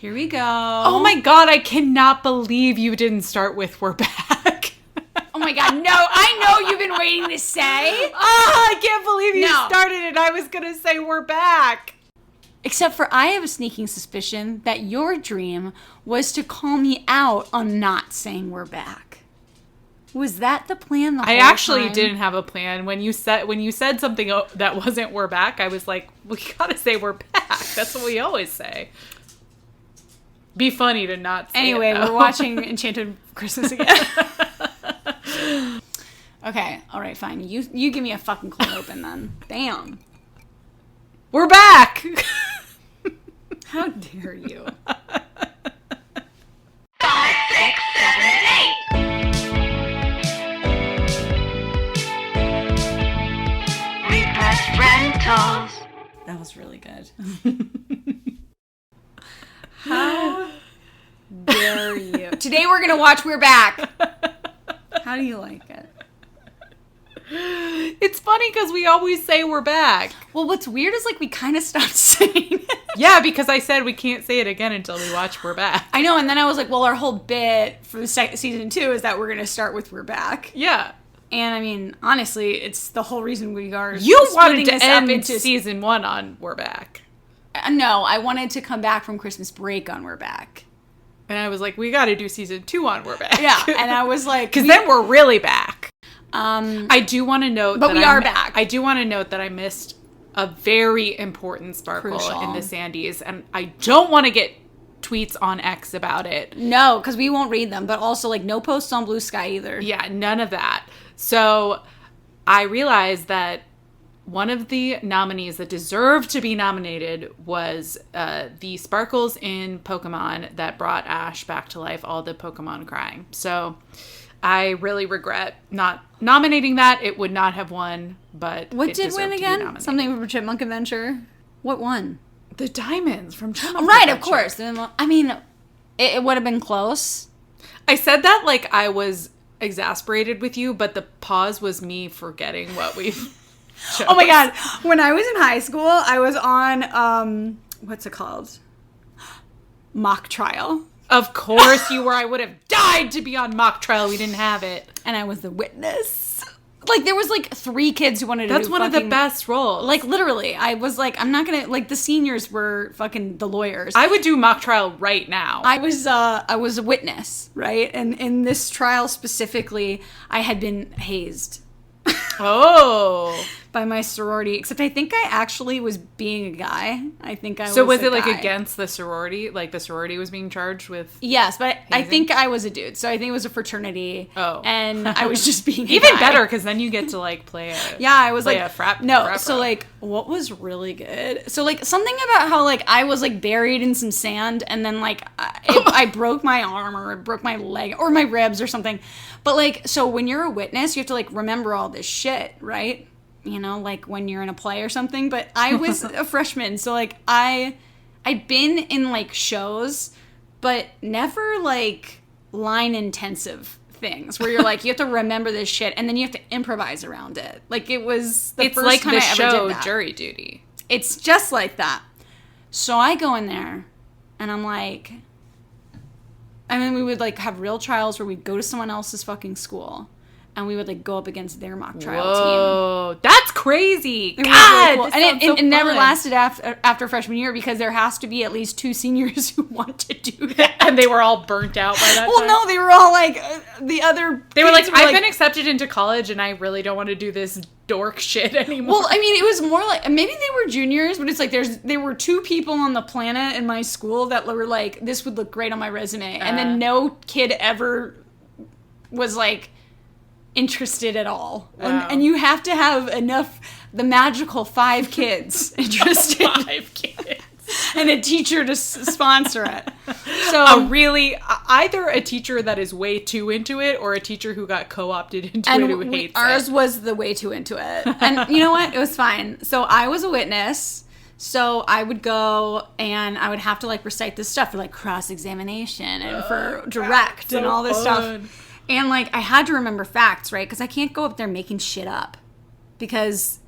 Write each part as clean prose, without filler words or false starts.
Here we go. Oh my God, I cannot believe you didn't start with "We're Back." Oh my God, no, I know you've been waiting to say. Oh, I can't believe you started it. I was going to say "We're Back." Except for I have a sneaking suspicion that your dream was to call me out on not saying "We're Back." Was that the plan the whole time? I actually didn't have a plan. When you said something that wasn't "We're Back," I was like, we got to say "We're Back." That's what we always say. Be funny to not say Anyway, it, we're watching Enchanted Christmas again. Okay, all right, fine. You give me a fucking cold open then. Damn. We're back! How dare you? 5, 6, 7, 8. Repressed Rentals. That was really good. How dare you? Today we're going to watch We're Back. How do you like it? It's funny because we always say "We're back." Well, what's weird is like we kind of stopped saying it. Yeah, because I said we can't say it again until we watch "We're Back." I know, and then I was like, well, our whole bit for the season 2 is that we're going to start with "We're Back." Yeah. And I mean, honestly, it's the whole reason we are You wanted to this end up into season 1 on "We're Back." No, I wanted to come back from Christmas break on We're Back. And I was like, we got to do season 2 on "We're Back." Yeah, and I was like... Because then we're really back. I I do want to note but that we are back. I do want to note that I missed a very important sparkle Crucial. in the Sandies. And I don't want to get tweets on X about it. No, because we won't read them. But also, like, no posts on Blue Sky either. Yeah, none of that. So I realized that one of the nominees that deserved to be nominated was the sparkles in Pokemon that brought Ash back to life, all the Pokemon crying. So I really regret not nominating that. It would not have won, but What it did deserved win to be again? nominated. Something from Chipmunk Adventure? What won? The diamonds from Chipmunk Right, of Adventure. course. I mean, it would have been close. I said that like I was exasperated with you, but the pause was me forgetting what we've chose. Oh my God. When I was in high school, I was on, what's it called? Mock trial. Of course you were. I would have died to be on mock trial. We didn't have it. And I was the witness. Like, there was, like, 3 kids who wanted to That's do one of the best roles. Like, literally. I was like, I'm not gonna... Like, the seniors were fucking the lawyers. I would do mock trial right now. I was a witness, right? And in this trial specifically, I had been hazed Oh. by my sorority. Except I think I actually was being a guy. I think I was So was a it like guy. against the sorority? Like the sorority was being charged with? Yes, but I hazing? think I was a dude. So I think it was a fraternity. Oh. And I was just being a Even guy. better, because then you get to like play a... Yeah, I was play like, a frat. no. frat So bro. like, what was really good? So like, something about how like I was like buried in some sand, and then like I broke my arm or broke my leg or my ribs or something. But like, so when you're a witness, you have to like remember all this shit, right? You know, like when you're in a play or something. But I was a freshman, so like I'd been in like shows, but never like line intensive things where you're like, you have to remember this shit and then you have to improvise around it. Like it was the it's first like time the I ever show did that. Jury Duty. It's just like that. So I go in there and I'm like, and then we would like have real trials where we'd go to someone else's fucking school and we would like go up against their mock trial team. Whoa, that's crazy. It was God, really cool. this And sounds so it never fun. lasted after freshman year because there has to be at least 2 seniors who want to do that. And they were all burnt out by that Well, time? no, they were all like, the other They were like, kids I've been accepted into college and I really don't want to do this dork shit anymore. Well, I mean, it was more like, maybe they were juniors, but it's like there were 2 people on the planet in my school that were like, this would look great on my resume. And then no kid ever was like interested at all. Wow. And you have to have enough, the magical 5 kids interested. 5 kids. And a teacher to sponsor it. So Either a teacher that is way too into it or a teacher who got co-opted into it who hates ours it. was the way too into it. And you know what? It was fine. So I was a witness. So I would go and I would have to like recite this stuff for like cross-examination and for direct so and all this fun. stuff. And like I had to remember facts, right? Because I can't go up there making shit up. Because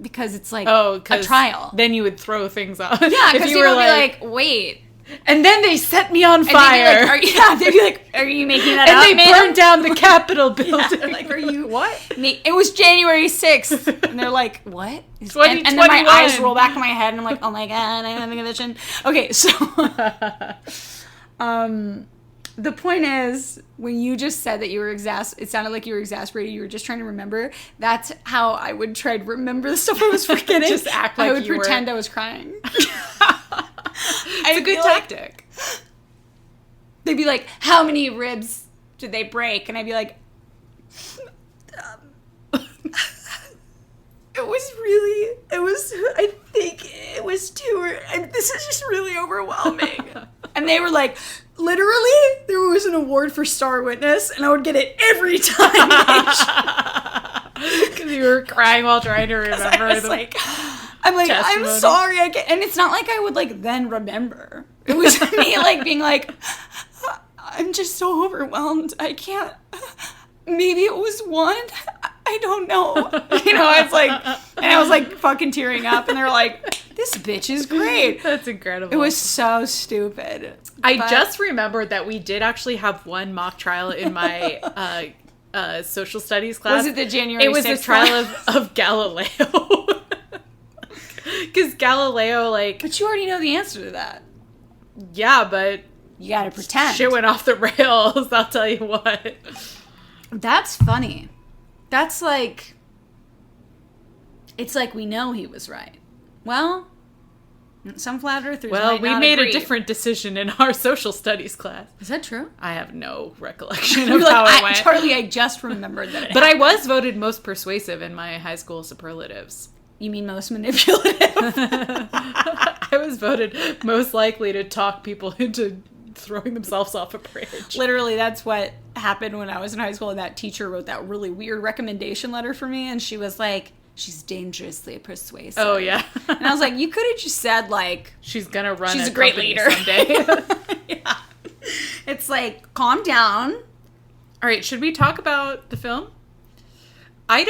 because it's like Oh, a trial. Then you would throw things off. Yeah, If because you you were would be like, wait, And then they set me on And fire. they'd be like, are you making that and up, they ma'am? burned down the Capitol building. Yeah, like, are you what? It was January 6th. And they're like, what? And then my 2021. eyes roll back in my head and I'm like, oh my God, I'm having a vision. Okay, so the point is, when you just said that you were it sounded like you were exasperated, you were just trying to remember. That's how I would try to remember the stuff I was forgetting. Just act like I would you were. pretend I was crying. It's a good tactic. They'd be like, how many ribs did they break? And I'd be like, I think it was 2 and this is just really overwhelming. And they were like, literally, there was an award for Star Witness, and I would get it every time. Because you were crying while trying to remember. I'm like, testimony. I'm sorry. And it's not like I would like then remember. It was me like being like, I'm just so overwhelmed. I can't. Maybe it was 1. I don't know. It's like, and I was like fucking tearing up, and they were like, this bitch is great. That's incredible. It was so stupid. I just remembered that we did actually have one mock trial in my social studies class. Was it the January 6th? It was a trial of Galileo. Because Galileo, But you already know the answer to that. Yeah, but You gotta pretend. shit went off the rails, I'll tell you what. That's funny. That's like... It's like we know he was right. Well, some flat earthers Well, might we not made agree. a different decision in our social studies class. Is that true? I have no recollection You're of like, how it went. Charlie, I just remembered that it But I happened. was voted most persuasive in my high school superlatives. You mean most manipulative? I was voted most likely to talk people into throwing themselves off a bridge. Literally, that's what happened when I was in high school, and that teacher wrote that really weird recommendation letter for me, and she was like, she's dangerously persuasive. Oh, yeah. And I was like, you could have just said, like... She's gonna run She's a great company leader. someday. Yeah. It's like, calm down. All right, should we talk about the film? I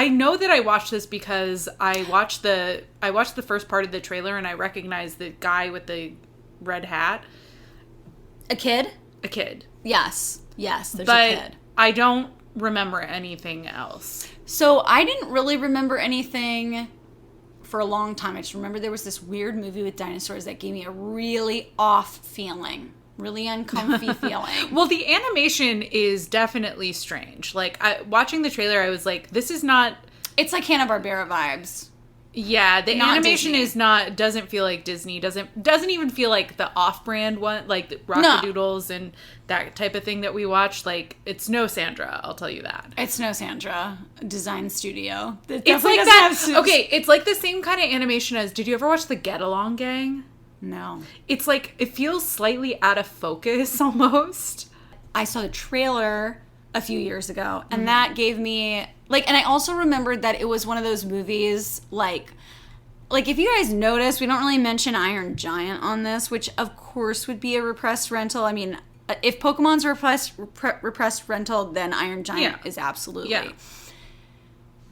know that I watched this because I watched the first part of the trailer and I recognized the guy with the red hat. A kid? A kid. Yes, there's But a kid. I don't remember anything else. So I didn't really remember anything for a long time. I just remember there was this weird movie with dinosaurs that gave me a really off feeling. Really uncomfy feeling. Well, the animation is definitely strange. Like, watching the trailer, I was like, this is not... It's like Hanna-Barbera vibes. Yeah, the Not animation Disney. doesn't feel like Disney. Doesn't even feel like the off-brand one, like the Rockadoodles and that type of thing that we watched. Like, it's no Sandra, I'll tell you that. It's no Sandra design studio. It's like that. Okay, it's like the same kind of animation as. Did you ever watch the Get Along Gang? No. It's like it feels slightly out of focus almost. I saw the trailer a few years ago, and that gave me like, and I also remembered that it was one of those movies like if you guys notice, we don't really mention Iron Giant on this, which of course would be a repressed rental. I mean, if Pokemon's a repressed rental, then Iron Giant is absolutely. Yeah.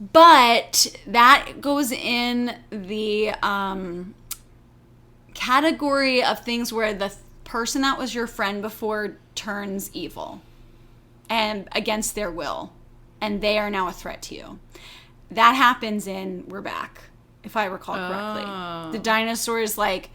But that goes in the category of things where the person that was your friend before turns evil and against their will, and they are now a threat to you. That happens in We're Back, if I recall correctly. Oh. The dinosaurs like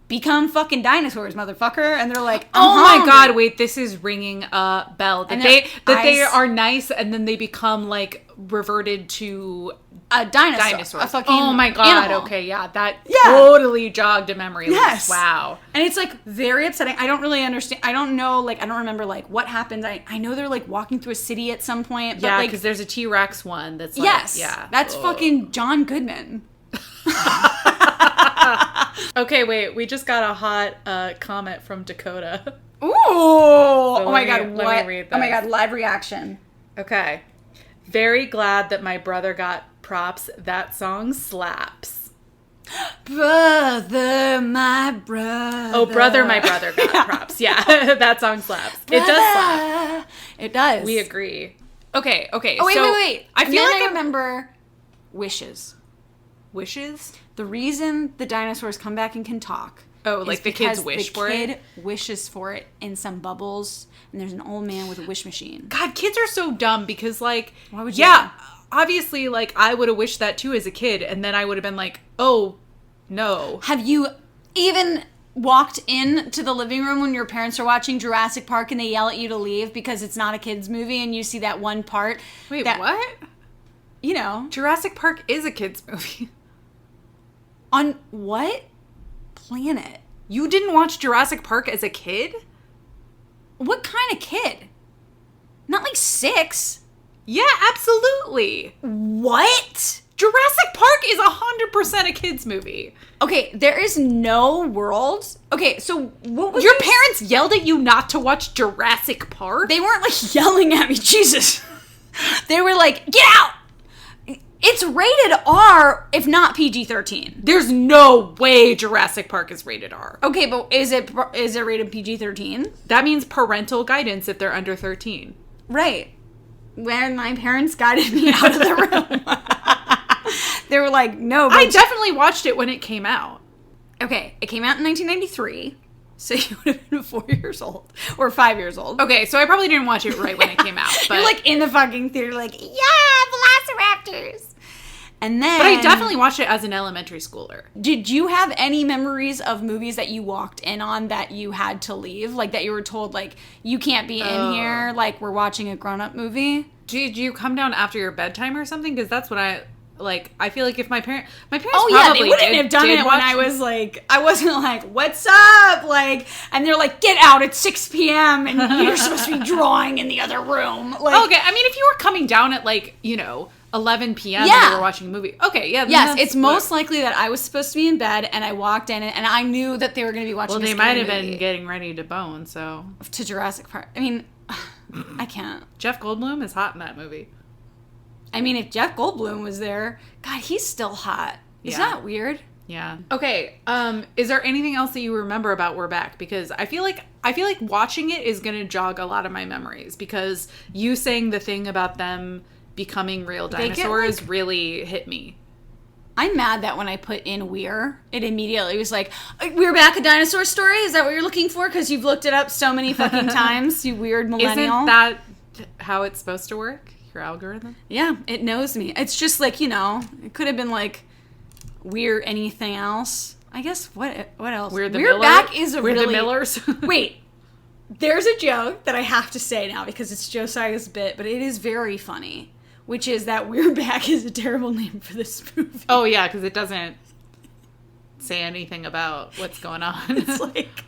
become fucking dinosaurs, motherfucker, and they're like, Oh my god, wait, this is ringing a bell. That And they their eyes- are nice and then they become like reverted to a dinosaur, dinosaurs. a fucking Oh my god, animal. okay, yeah, that Yeah. totally jogged a memory. Yes. Wow. And it's like very upsetting. I don't really understand. I don't know, like, I don't remember like what happened. I know they're like walking through a city at some point. But, Yeah, like, because there's a T-Rex one that's like, yes, yeah. that's Ugh. fucking John Goodman. Okay, wait, we just got a hot comment from Dakota. Ooh! Oh my let god! me What? read Oh my this. god! Live reaction. Okay. Very glad that my brother got props. That song slaps. Brother, my brother. Oh, brother, my brother got props. Yeah, that song slaps. It does slap. Brother. It does. We agree. Okay. Oh wait, so wait. I And feel then like I remember Wishes. wishes. The reason the dinosaurs come back and can talk Oh, like is the kids because wish for The it? kid wishes for it in some bubbles, and there's an old man with a wish machine. God, kids are so dumb because, like, Why would you? yeah, obviously, like, I would have wished that too as a kid, and then I would have been like, oh, no. Have you even walked into the living room when your parents are watching Jurassic Park and they yell at you to leave because it's not a kid's movie and you see that one part? Wait, that, what? You know. Jurassic Park is a kid's movie. On what planet? You didn't watch Jurassic Park as a kid? What kind of kid? Not like 6. Yeah, absolutely. What? Jurassic Park is 100% a kid's movie. Okay, there is no world. Okay, so what was Your parents yelled at you not to watch Jurassic Park? They weren't like yelling at me, Jesus. They were like, get out! It's rated R, if not PG-13. There's no way Jurassic Park is rated R. Okay, but is it rated PG-13? That means parental guidance if they're under 13. Right. When my parents guided me out of the room. They were like, no. I definitely watched it when it came out. Okay, it came out in 1993. So you would have been 4 years old. Or 5 years old. Okay, so I probably didn't watch it right when it came out. But, You're like in the fucking theater like, yeah, Velociraptors. And then... But I definitely watched it as an elementary schooler. Did you have any memories of movies that you walked in on that you had to leave? Like that you were told, like, you can't be in here, like we're watching a grown-up movie? Did you come down after your bedtime or something? Because that's what I feel like if my parents Oh yeah, probably they wouldn't have done it when I was like, I wasn't like, what's up? Like, and they're like, get out, it's 6 p.m. and you're supposed to be drawing in the other room. Like, okay, I mean, if you were coming down at 11 p.m. Yeah. and you were watching a movie. Okay, yeah. Then yes, it's most likely that I was supposed to be in bed and I walked in and I knew that they were going to be watching. Well, a they scary might have movie. been getting ready to bone. So To Jurassic Park. I mean, I can't. Jeff Goldblum is hot in that movie. I mean, if Jeff Goldblum was there, God, he's still hot. Isn't Yeah. that weird? Yeah. Okay. Is there anything else that you remember about We're Back? Because I feel like watching it is going to jog a lot of my memories because you saying the thing about them becoming real They get, dinosaurs like- really hit me. I'm mad that when I put in We're, it immediately was like, We're Back, a dinosaur story? Is that what you're looking for? Because you've looked it up so many fucking times, you weird millennial. Isn't that how it's supposed to work? Your algorithm? Yeah, it knows me. It's just like, it could have been like We're anything else. I guess, what else? We're the We're Millers. Back is a We're really... the Millers. Wait, there's a joke that I have to say now because it's Josiah's bit, but it is very funny, which is that We're Back is a terrible name for this movie. Oh, yeah, because it doesn't say anything about what's going on. It's like,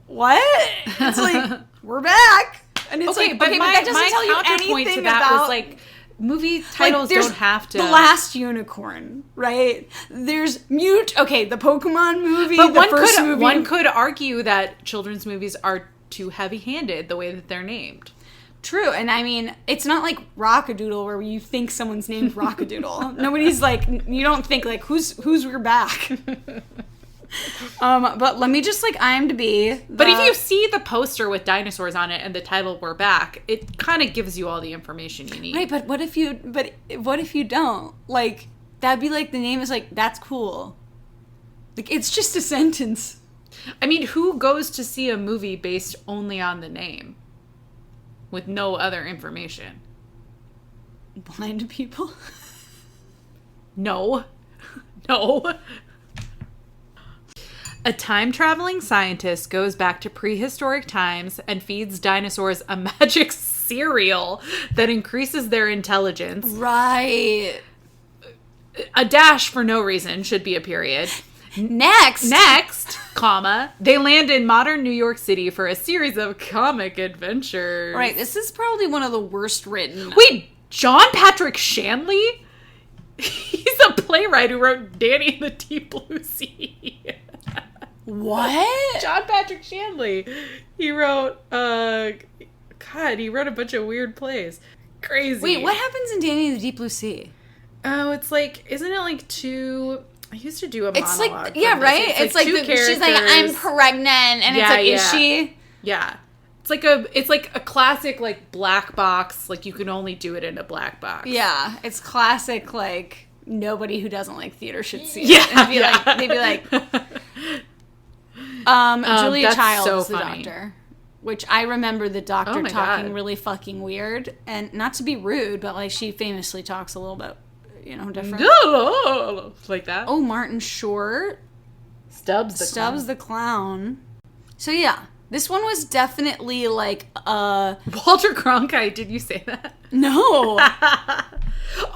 what? It's like, we're back. And it's okay, like, but okay, my, but that doesn't my tell you counterpoint anything to that about... was like, movie like, titles there's don't have to... The Last Unicorn, right? There's Mute. Okay, the Pokemon movie, But the one could argue that children's movies are too heavy-handed the way that they're named. True, and I mean, it's not like Rockadoodle where you think someone's named Rockadoodle. Nobody's like, you don't think like, who's We're Back? But let me just like IMDb. But if you see the poster with dinosaurs on it and the title We're Back, it kind of gives you all the information you need. Right, but what if you don't? Like, that'd be like the name is like, that's cool. Like, it's just a sentence. I mean, who goes to see a movie based only on the name with no other information? Blind people? No. No. A time-traveling scientist goes back to prehistoric times and feeds dinosaurs a magic cereal that increases their intelligence. Right. A dash for no reason should be a period. Next, comma, they land in modern New York City for a series of comic adventures. Right, this is probably one of the worst written. Wait, John Patrick Shanley? He's a playwright who wrote Danny and the Deep Blue Sea. What? John Patrick Shanley. He wrote, he wrote a bunch of weird plays. Crazy. Wait, what happens in Danny and the Deep Blue Sea? Oh, it's like, isn't it like two... I used to do a monologue. It's like, from yeah, this. right? It's like, two she's like, I'm pregnant, and it's Yeah, like, yeah. is she? Yeah. It's like a classic, like, black box, like, you can only do it in a black box. Yeah, it's classic, like, nobody who doesn't like theater should see it. Yeah, And they'd be like, Julia that's Childs so is the funny. doctor. Which I remember the doctor Oh my talking God. really fucking weird. And not to be rude, but like she famously talks a little bit, different. Like that. Oh, Martin Short. Stubbs The clown. So yeah, this one was definitely like Walter Cronkite, did you say that? no.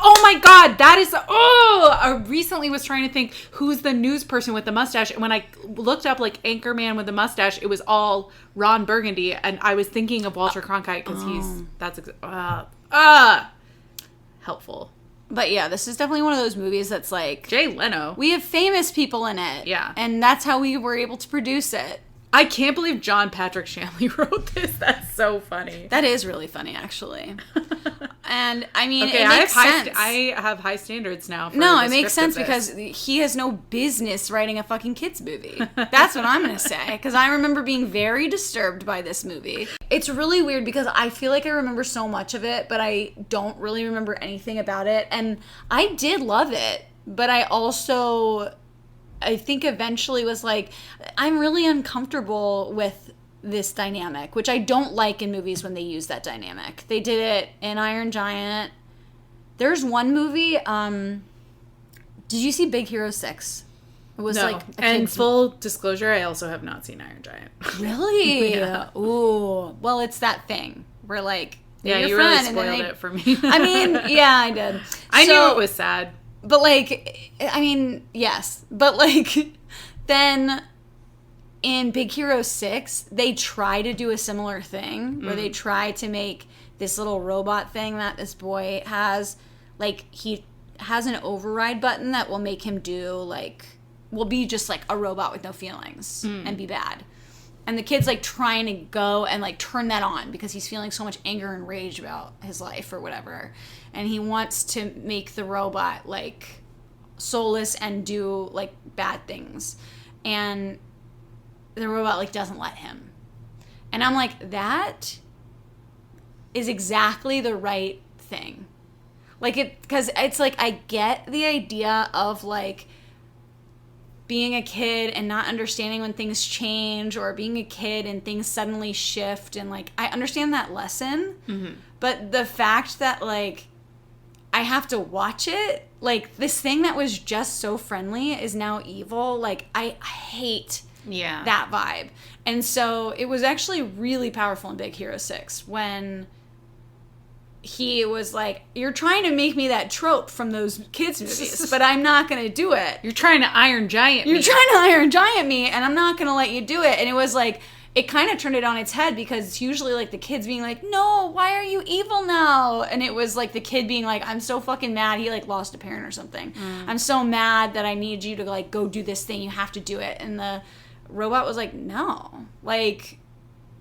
Oh my God, that is, I recently was trying to think who's the news person with the mustache. And when I looked up like Anchorman with the mustache, it was all Ron Burgundy. And I was thinking of Walter Cronkite because helpful. But yeah, this is definitely one of those movies that's like Jay Leno. we have famous people in it. Yeah. And that's how we were able to produce it. I can't believe John Patrick Shanley wrote this. That's so funny. That is really funny, actually. And I mean, Okay, it makes sense. I have high standards now. For No, the it makes script sense of this. because he has no business writing a fucking kids movie. That's what I'm gonna say. Because I remember being very disturbed by this movie. It's really weird because I feel like I remember so much of it, but I don't really remember anything about it. And I did love it, but I think eventually was like, I'm really uncomfortable with this dynamic, which I don't like in movies when they use that dynamic. They did it in Iron Giant. There's one movie, did you see Big Hero 6? It was No. like a And kid's full disclosure, I also have not seen Iron Giant. Really? Yeah. Ooh. Well, it's that thing where like Yeah, your you really friend and then spoiled they- it for me. I mean, yeah, I did. I knew So- it was sad. But like, I mean, yes, but like, then in Big Hero 6, they try to do a similar thing where they try to make this little robot thing that this boy has, like, he has an override button that will make him do, like, will be just like a robot with no feelings and be bad. And the kid's like trying to go and like turn that on because he's feeling so much anger and rage about his life or whatever. And he wants to make the robot like soulless and do like bad things. And the robot like doesn't let him. And I'm like, that is exactly the right thing. Like because it's like I get the idea of like being a kid and not understanding when things change, or being a kid and things suddenly shift, and like I understand that lesson, but the fact that like I have to watch it, like this thing that was just so friendly is now evil, like I hate that vibe. And so it was actually really powerful in Big Hero 6 when he was like, you're trying to make me that trope from those kids movies, but I'm not going to do it. You're trying to Iron Giant me. You're trying to Iron Giant me, and I'm not going to let you do it. And it was like, it kind of turned it on its head, because it's usually like the kids being like, no, why are you evil now? And it was like the kid being like, I'm so fucking mad. He like lost a parent or something. I'm so mad that I need you to like go do this thing. You have to do it. And the robot was like, no. Like,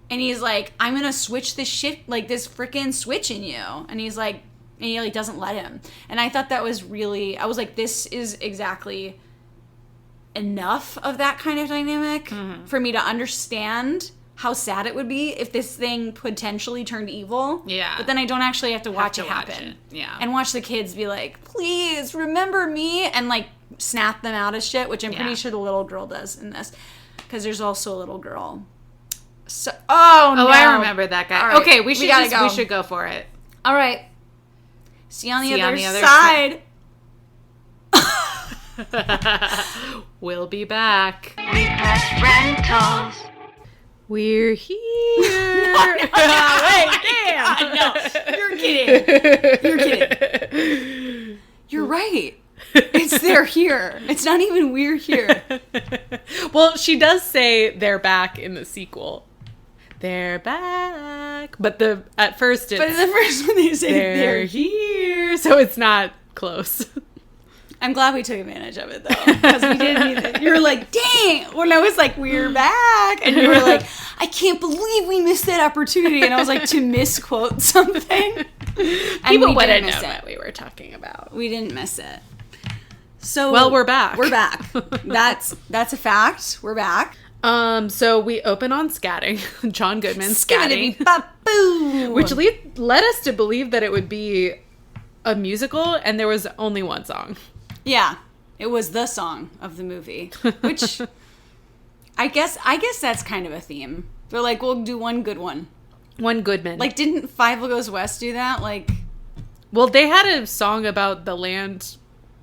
and he's like, I'm going to switch this shit, like this freaking switch in you. And he's like, and he like doesn't let him. And I thought that was really, I was like, this is exactly enough of that kind of dynamic for me to understand how sad it would be if this thing potentially turned evil. Yeah. But then I don't actually have to watch it watch happen. it. Yeah. And watch the kids be like, please remember me, and like snap them out of shit, which I'm pretty sure the little girl does in this. Because there's also a little girl. So, oh no. I remember that guy. All right, Okay, we should gotta go. we should go for it. All right. See you on the See you other on the other side. We'll be back. Repressed Rentals. We're here. Wait, damn. No, you're kidding. You're kidding. You're right. They're here. It's not even we're here. Well, she does say they're back in the sequel. They're back. But at first it's But in the first one they say they're here. So it's not close. I'm glad we took advantage of it though, because we didn't either. You were like, dang, when I was like, we're back, and you were like, I can't believe we missed that opportunity, and I was like, to misquote something. And People we wouldn't didn't know miss what it. we were talking about. We didn't miss it. So Well, we're back. We're back. That's a fact. We're back. So we open on scatting. John Goodman scatting. Skibbity-bop-boo. Which led us to believe that it would be a musical, and there was only one song. Yeah, it was the song of the movie, which I guess that's kind of a theme. They're like, we'll do one good one. One Goodman. Like, didn't Five Goes West do that? Like, well, they had a song about the land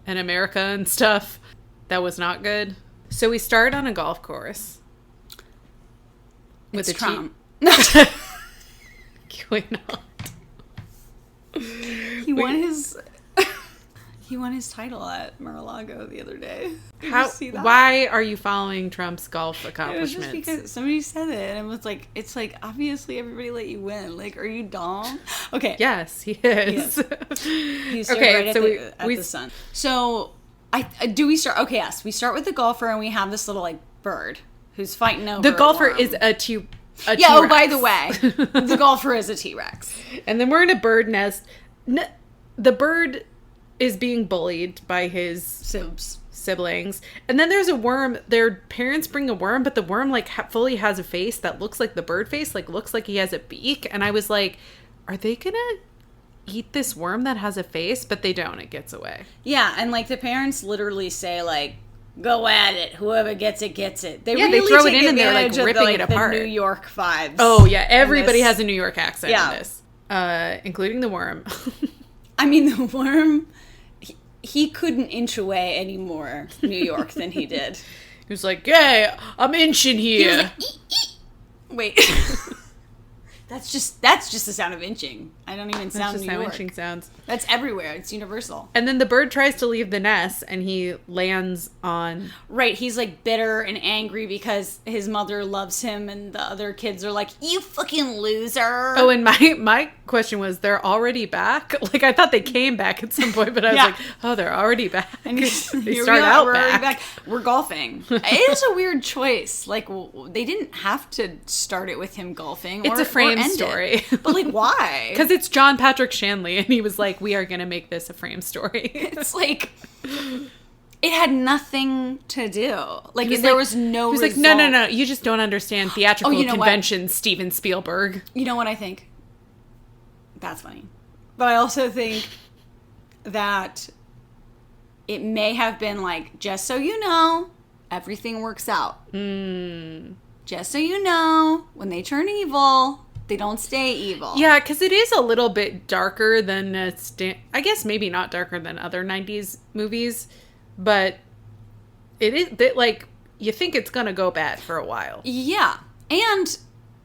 and America and stuff that was not good. So we start on a golf course. with It's a Trump. Why not? He won his he won his title at Mar-a-Lago the other day. Did you see that? Why are you following Trump's golf It was accomplishments? just because somebody said it, and it was like, it's like, obviously everybody let you win. Like, are you dumb? Okay. Yes, he is. He's Okay, right so at the sun. So, we start? Okay, yes. We start with the golfer, and we have this little, like, bird who's fighting over The golfer a worm. is a Yeah, T-Rex. oh, by the way, the golfer is a T-Rex. And then we're in a bird nest. The bird is being bullied by his Sibs. siblings. And then there's a worm. Their parents bring a worm, but the worm, like, fully has a face that looks like the bird face. Like, looks like he has a beak. And I was like, are they gonna eat this worm that has a face? But they don't. It gets away. Yeah, and, like, the parents literally say, like, go at it. Whoever gets it, gets it. Yeah, they throw it in and they're, like, advantage of ripping the, it apart. The New York vibes. Oh, yeah. Everybody in this. has a New York accent Yeah. in this. Including the worm. I mean, the worm, he couldn't inch away any more New York than he did. He was like, "Hey, I'm inching He here." was like, "Eek, eek." Wait. That's just the sound of inching. I don't even sound That's just New how York. inching sounds. That's everywhere. It's universal. And then the bird tries to leave the nest, and he lands on... Right, he's like bitter and angry because his mother loves him, and the other kids are like, "You fucking loser." Oh, and my question was, they're already back? Like, I thought they came back at some point, but I was Yeah. like, oh, they're already back. And They here start we are, out we're already back. We're golfing. It is a weird choice. Like, they didn't have to start it with him golfing. It's or, a frame or end story. it. But, like, why? Because it's John Patrick Shanley, and he was like, we are going to make this a frame story. It's like, it had nothing to do. Like, was there like- was no He was like, result. no, you just don't understand theatrical you know what? conventions, Steven Spielberg. You know what I think? That's funny. But I also think that it may have been like, just so you know, everything works out. Just so you know, when they turn evil, they don't stay evil. Yeah, because it is a little bit darker than I guess maybe not darker than other 90s movies, but it is that, like, you think it's gonna go bad for a while. Yeah. And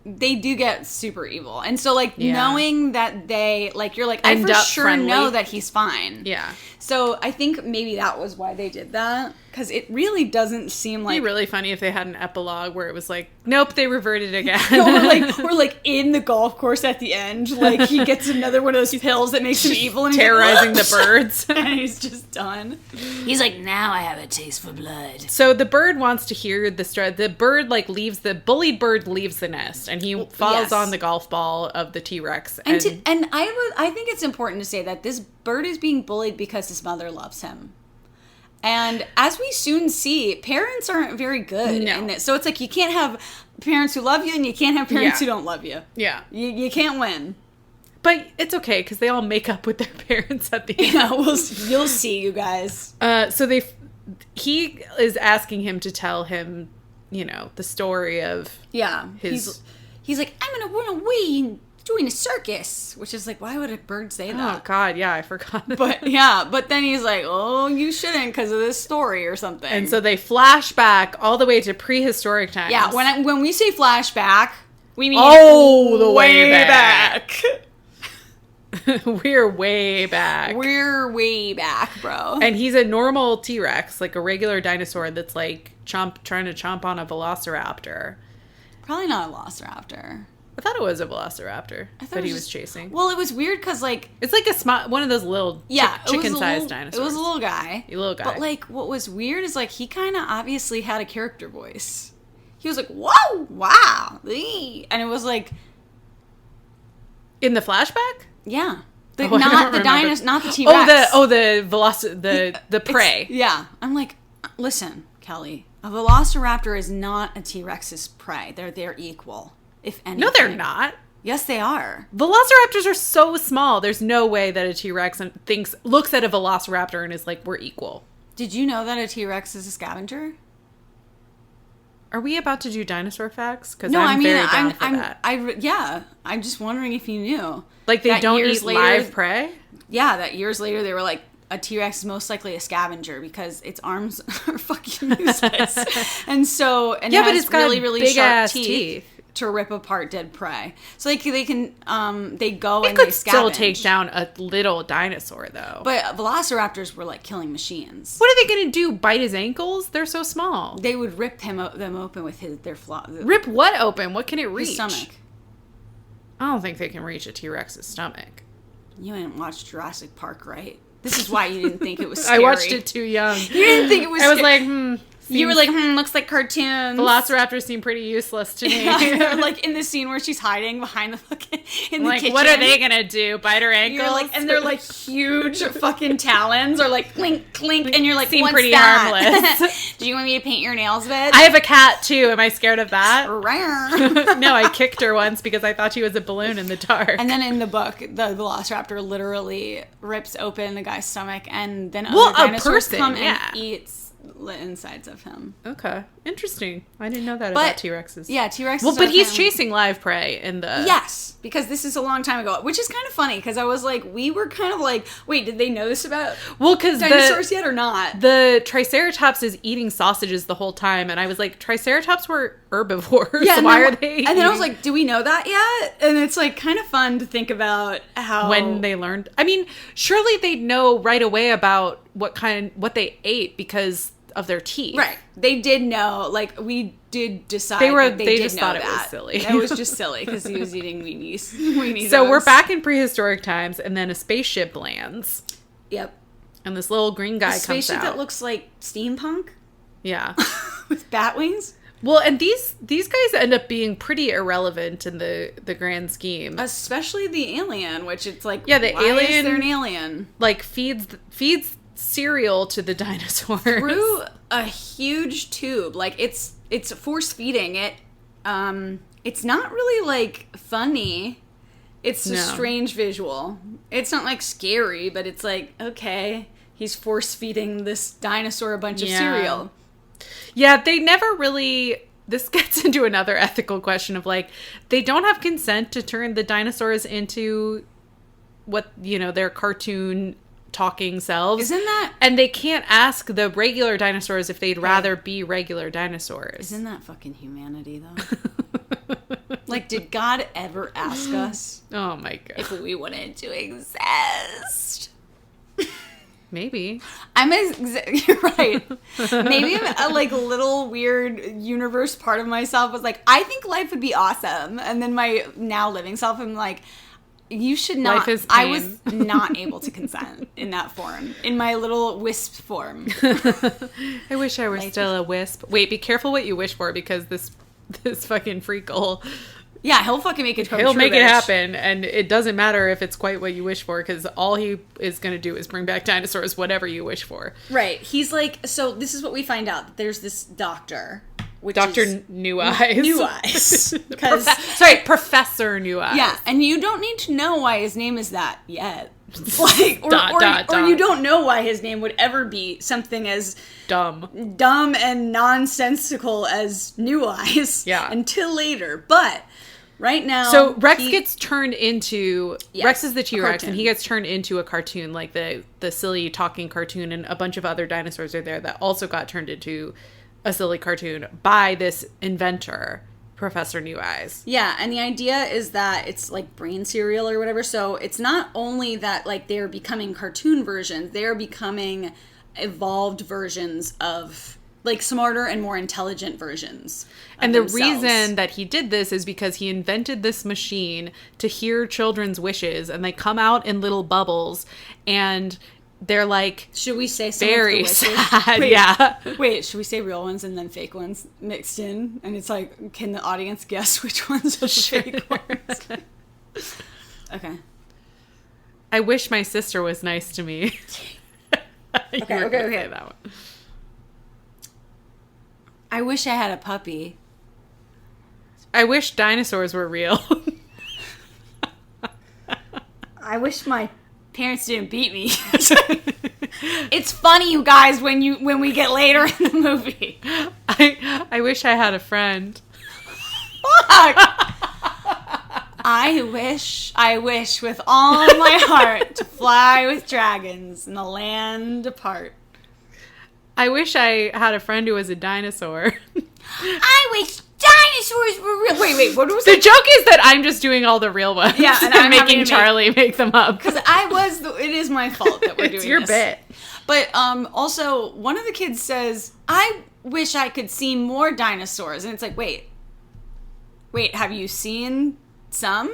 they do get super evil. And so, like, Yeah. knowing that they, like, you're like, I End for up sure friendly. know that he's fine. Yeah. So I think maybe that was why they did that. Because it really doesn't seem It'd like... be really funny if they had an epilogue where it was like, nope, they reverted again. we're like in the golf course at the end. Like, he gets another one of those pills that makes him evil, and he's terrorizing like, the birds. and he's just done. He's like, now I have a taste for blood. So the bird wants to hear the story. The bird, like, the bullied bird leaves the nest, and he falls yes. on the golf ball of the T-Rex. And I think it's important to say that this bird is being bullied because his mother loves him. And as we soon see, parents aren't very good No. in this. So it's like, you can't have parents who love you, and you can't have parents Yeah. who don't love you. Yeah. You can't win. But it's okay, because they all make up with their parents at the end. Yeah, you'll see, you guys. So he is asking him to tell him, you know, the story of Yeah. his... He's like, I'm gonna run away and join a circus. Which is like, why would a bird say Oh, that? God, yeah, I forgot. But then he's like, oh, you shouldn't because of this story or something. And so they flash back all the way to prehistoric times. yeah, when we say flashback, we mean all the way back. We're way back. We're way back, bro. And he's a normal T-Rex, like a regular dinosaur that's like trying to chomp on a velociraptor. Probably not a velociraptor. I thought it was a velociraptor I thought that it he was was chasing. Well, it was weird because, like, It's like one of those little chicken-sized dinosaurs. It was a little guy. A little guy. But, like, what was weird is, like, he kind of obviously had a character voice. He was like, whoa, wow, ee. And it was like, In the flashback? yeah. I Not don't the remember. dinosaur, not the T-Rex. The prey. Yeah. I'm like, listen, Kelly, a velociraptor is not a T-Rex's prey. They're equal, if anything. No, they're not. Yes, they are. Velociraptors are so small. There's no way that a T-Rex looks at a velociraptor and is like, we're equal. Did you know that a T-Rex is a scavenger? Are we about to do dinosaur facts? Because No, I'm very down for that. I'm just wondering if you knew. Like they that don't years eat later- live prey? Yeah, that years later they were like, a T-Rex is most likely a scavenger because its arms are fucking useless. And it Yeah, but has it's got really, really big sharp ass teeth to rip apart dead prey. So like they can, they go It and could they still scavenge. take down a little dinosaur, though. But velociraptors were like killing machines. What are they going to do? Bite his ankles? They're so small. They would rip them open with their Rip what open? What can it reach? his stomach. I don't think they can reach a T-Rex's stomach. You didn't watch Jurassic Park, right? This is why you didn't think it was scary. I watched it too young. You didn't think it was I was scary. like, You were like, looks like cartoons. Velociraptors seem pretty useless to me. Yeah, like in the scene where she's hiding behind the fucking in the Like, kitchen. what are they gonna do? Bite her ankles? You're like, and they're like huge fucking talons, or like clink clink, and you're like, Seem what's pretty that? harmless. Do you want me to paint your nails, bitch? I have a cat too. Am I scared of that? Rawr. No, I kicked her once because I thought she was a balloon in the dark. And then in the book, the Velociraptor literally rips open the guy's stomach, and then Well, other a dinosaurs person, come yeah. and eats the insides of him. Okay, interesting. I didn't know that But about T-Rexes. yeah, T-Rexes. Well, but are he's apparently- chasing live prey in the. Yes, because this is a long time ago, which is kind of funny because I was like, we were kind of like, wait, did they know this about Well, because dinosaurs yet or not? the Triceratops is eating sausages the whole time, and I was like, Triceratops were herbivores. and Why then- are they? And then I was eating- like, do we know that yet? And it's like kind of fun to think about how when they learned. I mean, surely they'd know right away about what they ate because of their teeth. right, they did know. Like we did decide They did just know thought it was that. silly. That was just silly because he was eating weenies. So we're back in prehistoric times, and then a spaceship lands, Yep, and this little green guy a comes spaceship out. that looks like steampunk Yeah. with bat wings. Well, and these guys end up being pretty irrelevant in the grand scheme. Especially the alien, which it's like, Yeah, the why is alien- there an alien? Like feeds cereal to the dinosaurs Through a huge tube. Like it's force feeding it. It's not really like funny. It's a No. strange visual. It's not like scary, but it's like, okay, he's force feeding this dinosaur a bunch of Yeah. cereal. Yeah, they never really. This gets into another ethical question of like, they don't have consent to turn the dinosaurs into what, their cartoon talking selves. Isn't that And they can't ask the regular dinosaurs if they'd rather be regular dinosaurs. isn't that fucking humanity though? Like, did God ever ask us Oh my god. if we wanted to exist? Maybe. You're right. Maybe a like little weird universe part of myself was like, I think life would be awesome, and then my now living self, I'm like, you should not. Life is I pain. was not able to consent in that form, in my little wisp form. I wish I were Life still a wisp. Wait, be careful what you wish for because this fucking freakle, Yeah, he'll fucking make it come he'll true, make it bitch. happen, and it doesn't matter if it's quite what you wish for because all he is going to do is bring back dinosaurs, whatever you wish for. Right. He's like, so this is what we find out. There's this doctor. Which Dr. is New Eyes. New Eyes. Because Professor New Eyes. yeah, and you don't need to know why his name is that yet. Like, or you don't know why his name would ever be something as Dumb. dumb and nonsensical as New Eyes. Yeah. Until later, but right now, So Rex gets turned into Yes, Rex is the a T-Rex, cartoon. and he gets turned into a cartoon, like the silly talking cartoon, and a bunch of other dinosaurs are there that also got turned into a silly cartoon by this inventor, Professor New Eyes. Yeah, and the idea is that it's like brain cereal or whatever. So it's not only that like they're becoming cartoon versions, they're becoming evolved versions of like smarter and more intelligent versions. Of And the themselves. reason that he did this is because he invented this machine to hear children's wishes, and they come out in little bubbles, and they're like should we say some very of the wishes? sad. Wait, Yeah. Wait, should we say real ones and then fake ones mixed in? And it's like, can the audience guess which ones are the fake ones? Okay. I wish my sister was nice to me. You Okay, were okay, gonna okay. say that one. I wish I had a puppy. I wish dinosaurs were real. I wish my parents didn't beat me. It's funny, you guys, when we get later in the movie. I wish I had a friend. Fuck. I wish with all my heart to fly with dragons in the land apart. I wish I had a friend who was a dinosaur. I wish dinosaurs were real. Wait, what was The it? joke is that I'm just doing all the real ones. Yeah, and I'm I'm making having to Charlie make them up. Because it is my fault that we're doing It's your this. bit. But also, one of the kids says, I wish I could see more dinosaurs. And it's like, wait, have you seen some?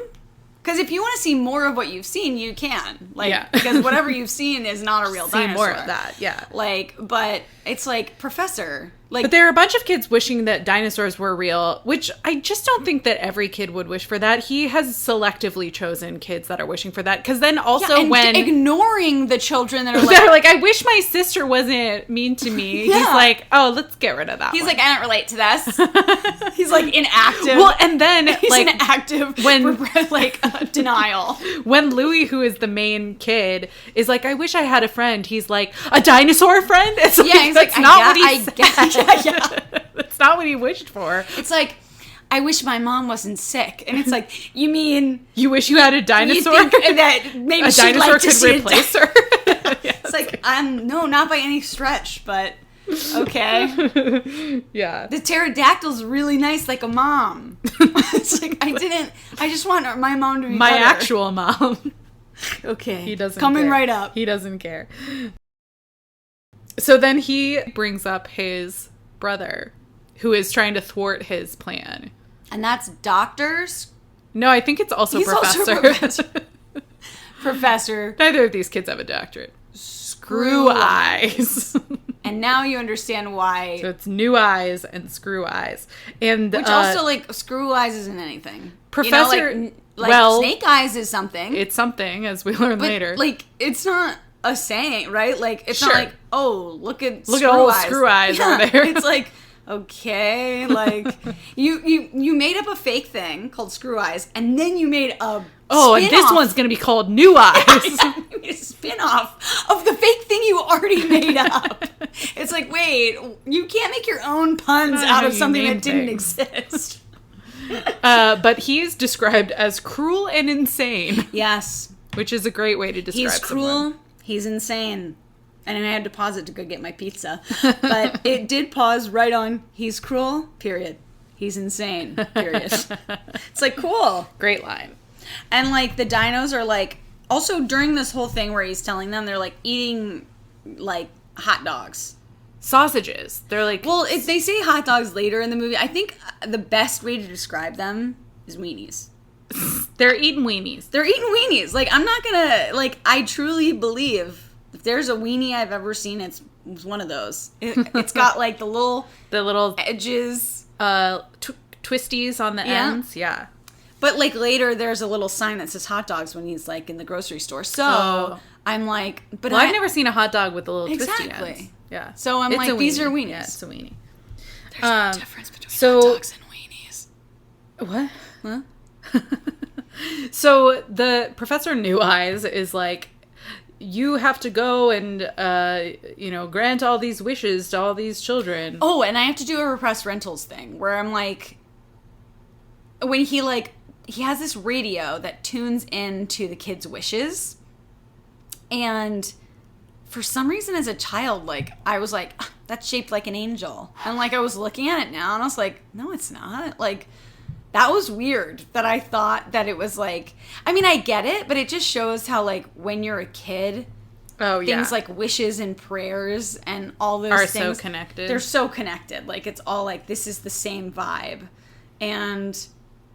Because if you want to see more of what you've seen, you can. Like, Yeah. Because whatever you've seen is not a real See dinosaur. more of that, yeah. Like, but it's like, Professor. Like, But there are a bunch of kids wishing that dinosaurs were real, which I just don't think that every kid would wish for that. He has selectively chosen kids that are wishing for that. Because then also and when... ignoring the children that are they're like, like, I wish my sister wasn't mean to me. Yeah. He's like, oh, let's get rid of that he's one. like, I don't relate to this. He's like inactive. Well, and then He's like an active denial. when Louis, who is the main kid, is like, I wish I had a friend. He's like, a dinosaur friend? It's like, Yeah, he's that's like, not I what he guess. said. Yeah. That's not what he wished for. It's like, I wish my mom wasn't sick. And it's like, you mean You wish you had a dinosaur? you think that maybe a she'd dinosaur like to could see replace her? Yes. It's like, no, not by any stretch, but okay. Yeah. The pterodactyl's really nice, like a mom. It's like, I just want my mom to be My better. actual mom. Okay. He doesn't Coming care. right up. He doesn't care. So then he brings up his brother, who is trying to thwart his plan. And that's doctors. No, I think it's also He's also professor. a professor. Professor. Neither of these kids have a doctorate. Screw eyes. And now you understand why. So it's new eyes and screw eyes. And Which also, like, screw eyes isn't anything. Professor- You know, like well, snake eyes is something. it's something, as we learn but, later. like, it's not a saying, right? Like, it's Sure. not like, oh, look at old screw eyes Yeah, over there. It's like, okay, like, you made up a fake thing called screw eyes, and then you made a oh, and this spin-off. one's going to be called New Eyes. You made a spin-off of the fake thing you already made up. It's like, wait, you can't make your own puns Not out how of you something name that didn't things. exist. But he's described as cruel and insane, Yes. which is a great way to describe He's cruel. someone. He's insane. And I had to pause it to go get my pizza. But it did pause right on, he's cruel, period. He's insane, period. It's like, cool. Great line. And, like, the dinos are, like, also during this whole thing where he's telling them, they're, like, eating, like, hot dogs. Sausages. They're like... Well, if they say hot dogs later in the movie, I think the best way to describe them is weenies. They're eating weenies. They're eating weenies. Like, I'm not gonna, like, I truly believe if there's a weenie I've ever seen, it's one of those. It's got, like, the little edges. Twisties on the Yeah. ends. Yeah. But, like, later there's a little sign that says hot dogs when he's, like, in the grocery store. So, Oh. I'm like, but Well, I've never seen a hot dog with the little Exactly. twisty ends. Yeah. So I'm It's like, a these weenie. are weenies. Yeah, it's a weenie. There's no difference between so- hot dogs and weenies. What? Huh? So the Professor New Eyes is like, you have to go and, grant all these wishes to all these children. Oh, and I have to do a repressed rentals thing where I'm like, when he has this radio that tunes into the kids' wishes. And for some reason as a child, like, I was like, "Ah, that's shaped like an angel. And, like, I was looking at it now and I was like, no, it's not. Like, that was weird that I thought that it was like, I mean, I get it, but it just shows how, like, when you're a kid, Oh, yeah. things like wishes and prayers and all those Are things so connected. They're so connected. Like, it's all like, this is the same vibe. And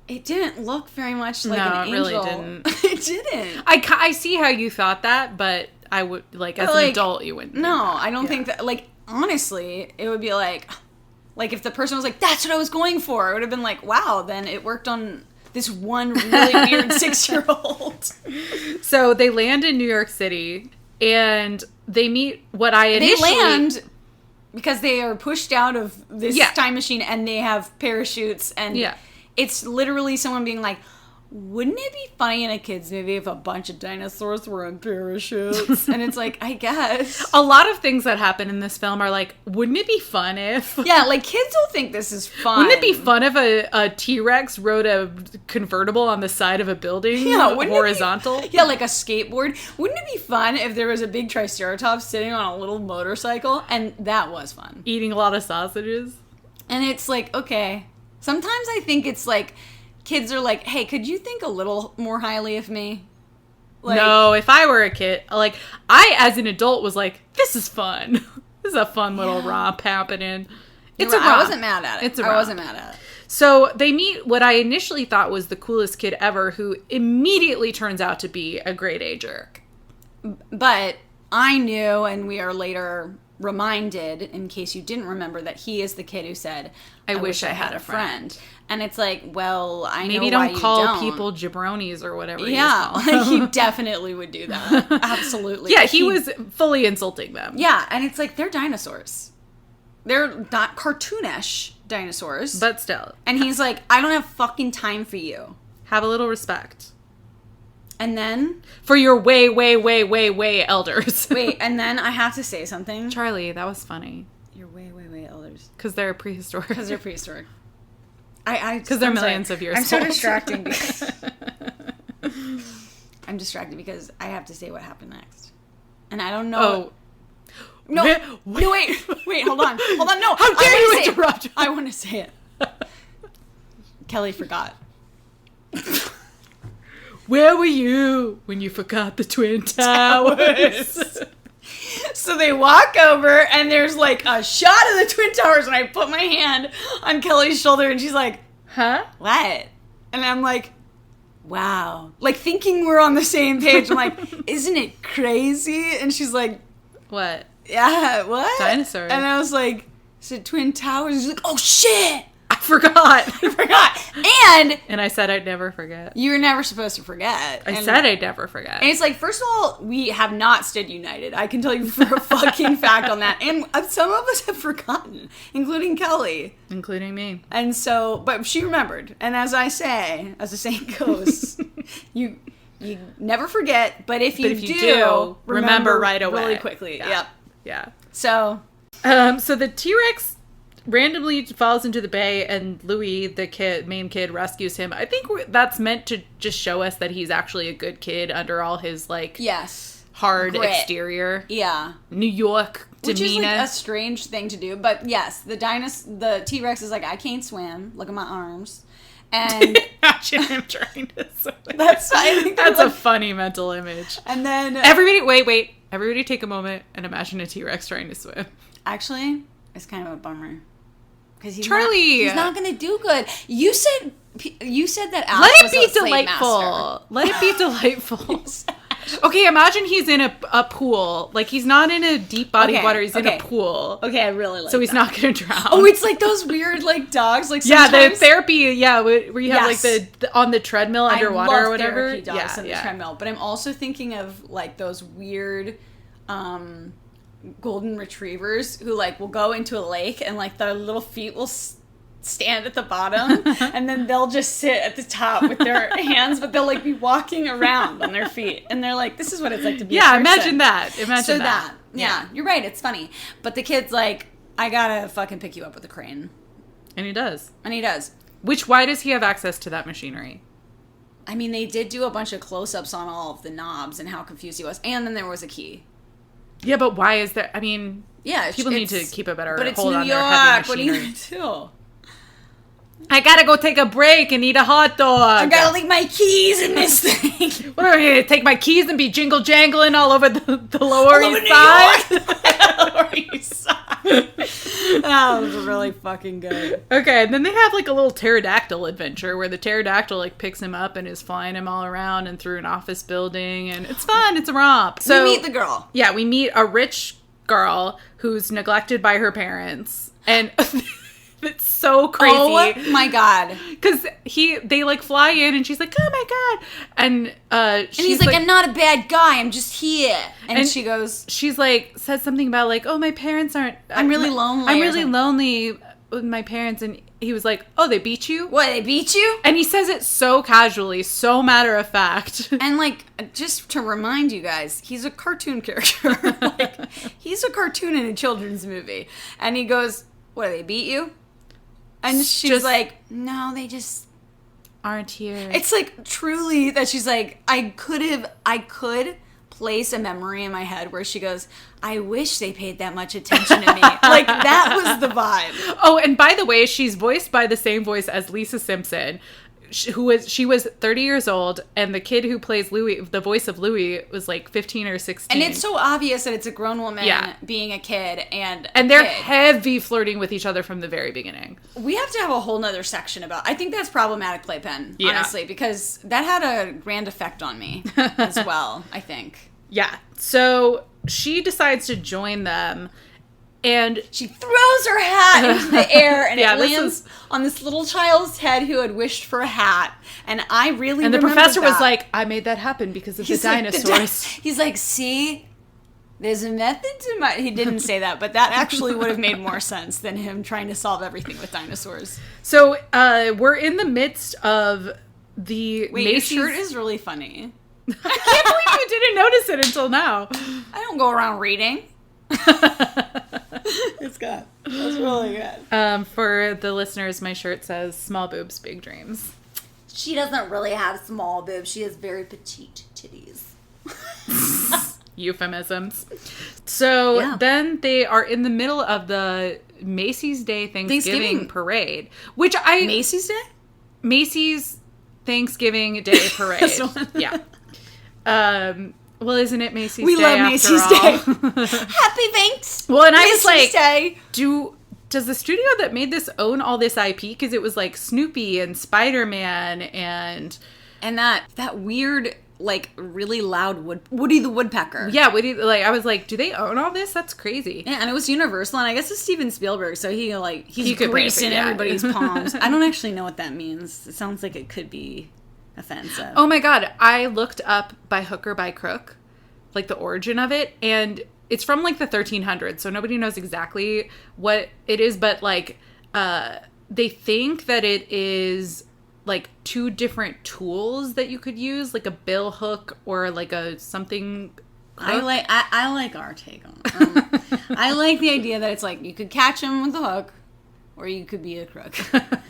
it didn't look very much like No, an it angel. really didn't. It didn't. I see how you thought that, but I would, like, as an Like, adult, you wouldn't. No, think that. I don't Yeah. think that, like, honestly, it would be like if the person was like, that's what I was going for, it would have been like, wow, then it worked on this one really weird 6-year-old. So they land in New York City, and they meet what I initially... They land because they are pushed out of this Yeah. time machine and they have parachutes and Yeah. it's literally someone being like, wouldn't it be funny in a kids movie if a bunch of dinosaurs were in parachutes? And it's like, I guess. A lot of things that happen in this film are like, wouldn't it be fun if... Yeah, like kids will think this is fun. Wouldn't it be fun if a T-Rex rode a convertible on the side of a building? Yeah, horizontal? Yeah, like a skateboard. Wouldn't it be fun if there was a big Triceratops sitting on a little motorcycle? And that was fun. Eating a lot of sausages? And it's like, okay. Sometimes I think it's like... Kids are like, hey, could you think a little more highly of me? Like, no, if I were a kid, like, I, as an adult, was like, this is fun. This is a fun little romp happening. It's a romp. I wasn't mad at it. I wasn't mad at it. So they meet what I initially thought was the coolest kid ever, who immediately turns out to be a grade A jerk. But I knew, and we are later reminded, in case you didn't remember, that he is the kid who said, I wish I had a friend. And it's like, well, I maybe know why don't you call don't. people jabronis or whatever. Yeah, like he definitely would do that. Absolutely. Yeah, he was fully insulting them. Yeah, and it's like, they're dinosaurs. They're not cartoonish dinosaurs. But still. And he's like, I don't have fucking time for you. Have a little respect. And then... For your way elders. Wait, and then I have to say something. Charlie, that was funny. Your way elders. Because they're prehistoric. Because they're prehistoric. Because they're millions of years I'm old. so distracting because... I'm distracted because I have to say what happened next. And I don't know... Oh. No, wait, hold on, no. How dare you interrupt? I want to say it. Kelly forgot. Where were you when you forgot the Twin Towers? So they walk over, and there's like a shot of the Twin Towers, and I put my hand on Kelly's shoulder, and she's like, huh? What? And I'm like, wow. Like, thinking we're on the same page. I'm like, isn't it crazy? And she's like, what? Yeah, what? Dinosaurs. And I was like, is it Twin Towers? She's like, oh, shit. I forgot. And I said I'd never forget. You were never supposed to forget. I said I'd never forget. And it's like, first of all, we have not stood united. I can tell you for a fucking fact on that. And some of us have forgotten, including Kelly. Including me. And so, but she remembered. And as I say, as the saying goes, you never forget, but if you do, remember right away. Really quickly. Yeah. Yep. Yeah. So the T-Rex randomly falls into the bay, and Louis, the main kid, rescues him. I think that's meant to just show us that he's actually a good kid under all his, like, hard grit. Exterior. Yeah. New York demeanor. Which is, like, a strange thing to do. But, yes, the T-Rex is like, I can't swim. Look at my arms. And imagine him trying to swim. That's a funny mental image. And then... Everybody, wait. Everybody take a moment and imagine a T-Rex trying to swim. Actually, it's kind of a bummer. Because he's not going to do good. You said that Alex was a slave master. Let it be delightful. Okay, imagine he's in a pool. Like, he's not in a deep body of water. He's in a pool. Okay, I really like so he's not going to drown. Oh, it's like those weird, like, dogs. Like, sometimes... Yeah, the therapy, where you have, like, the on the treadmill underwater or whatever. Therapy dogs on the treadmill. But I'm also thinking of, like, those weird... golden retrievers who, like, will go into a lake and, like, their little feet will stand at the bottom and then they'll just sit at the top with their hands, but they'll, like, be walking around on their feet, and they're like, this is what it's like to be a person. Imagine that. Yeah, you're right, it's funny. But the kid's like, I gotta fucking pick you up with a crane. And he does. Why does he have access to that machinery? I mean, they did do a bunch of close-ups on all of the knobs and how confused he was, and then there was a key. Yeah, but why is there... I mean, people need to keep a better hold on their heavy machinery. What are you going to do? I gotta go take a break and eat a hot dog. I gotta leave my keys in this thing. What are we gonna take my keys and be jingle jangling all over the Lower East Side? Lower East Side. That was really fucking good. Okay, and then they have, like, a little pterodactyl adventure where the pterodactyl, like, picks him up and is flying him all around and through an office building, and it's fun. It's a romp. So we meet the girl. Yeah, we meet a rich girl who's neglected by her parents, and it's so crazy. Oh my god! Because they like fly in, and she's like, "Oh my god!" And he's like, "I'm not a bad guy. I'm just here." And she goes, she's like, says something about, like, "Oh, my parents aren't. I'm really lonely. I'm really lonely with my parents." And he was like, oh, they beat you? What, they beat you? And he says it so casually, so matter of fact. And, like, just to remind you guys, he's a cartoon character. Like, he's a cartoon in a children's movie. And he goes, what, they beat you? And she's Just like, no, they just aren't here. It's like truly that she's like, I could place a memory in my head where she goes, I wish they paid that much attention to me. Like, that was the vibe. Oh, and by the way, she's voiced by the same voice as Lisa Simpson, she was 30 years old, and the kid who plays Louis, the voice of Louis, was like 15 or 16. And it's so obvious that it's a grown woman being a kid and they're heavy flirting with each other from the very beginning. We have to have a whole nother section about, I think that's problematic playpen, honestly, because that had a grand effect on me as well, I think. Yeah. So she decides to join them, and she throws her hat into the air, and it lands is on this little child's head who had wished for a hat. And I really and the remember professor that. was like, I made that happen because of the dinosaurs. He's like, see, there's a method to my... He didn't say that, but that actually would have made more sense than him trying to solve everything with dinosaurs. So we're in the midst of the Macy's... Your shirt is really funny. I can't believe you didn't notice it until now. I don't go around reading. It's good. That's really good. For the listeners, my shirt says small boobs, big dreams. She doesn't really have small boobs. She has very petite titties. Euphemisms. So then they are in the middle of the Macy's Day Thanksgiving parade, which Macy's Day? Macy's Thanksgiving Day parade. Yeah. Well, isn't it Macy's Day? We love Macy's Day. Happy thanks. Well, and I Macy's was like, Day. Does the studio that made this own all this IP? Because it was like Snoopy and Spider-Man and that weird, like, really loud Woody the Woodpecker. Yeah, Woody. Like, I was like, do they own all this? That's crazy. Yeah, and it was Universal, and I guess it's Steven Spielberg, so he's greasing everybody's palms. I don't actually know what that means. It sounds like it could be offensive. Oh my god, I looked up By Hook or By Crook, like the origin of it, and it's from like the 1300s, so nobody knows exactly what it is, but like they think that it is like two different tools that you could use, like a bill hook or like a something hook. I like our take on it. I like the idea that it's like you could catch him with a hook, or you could be a crook,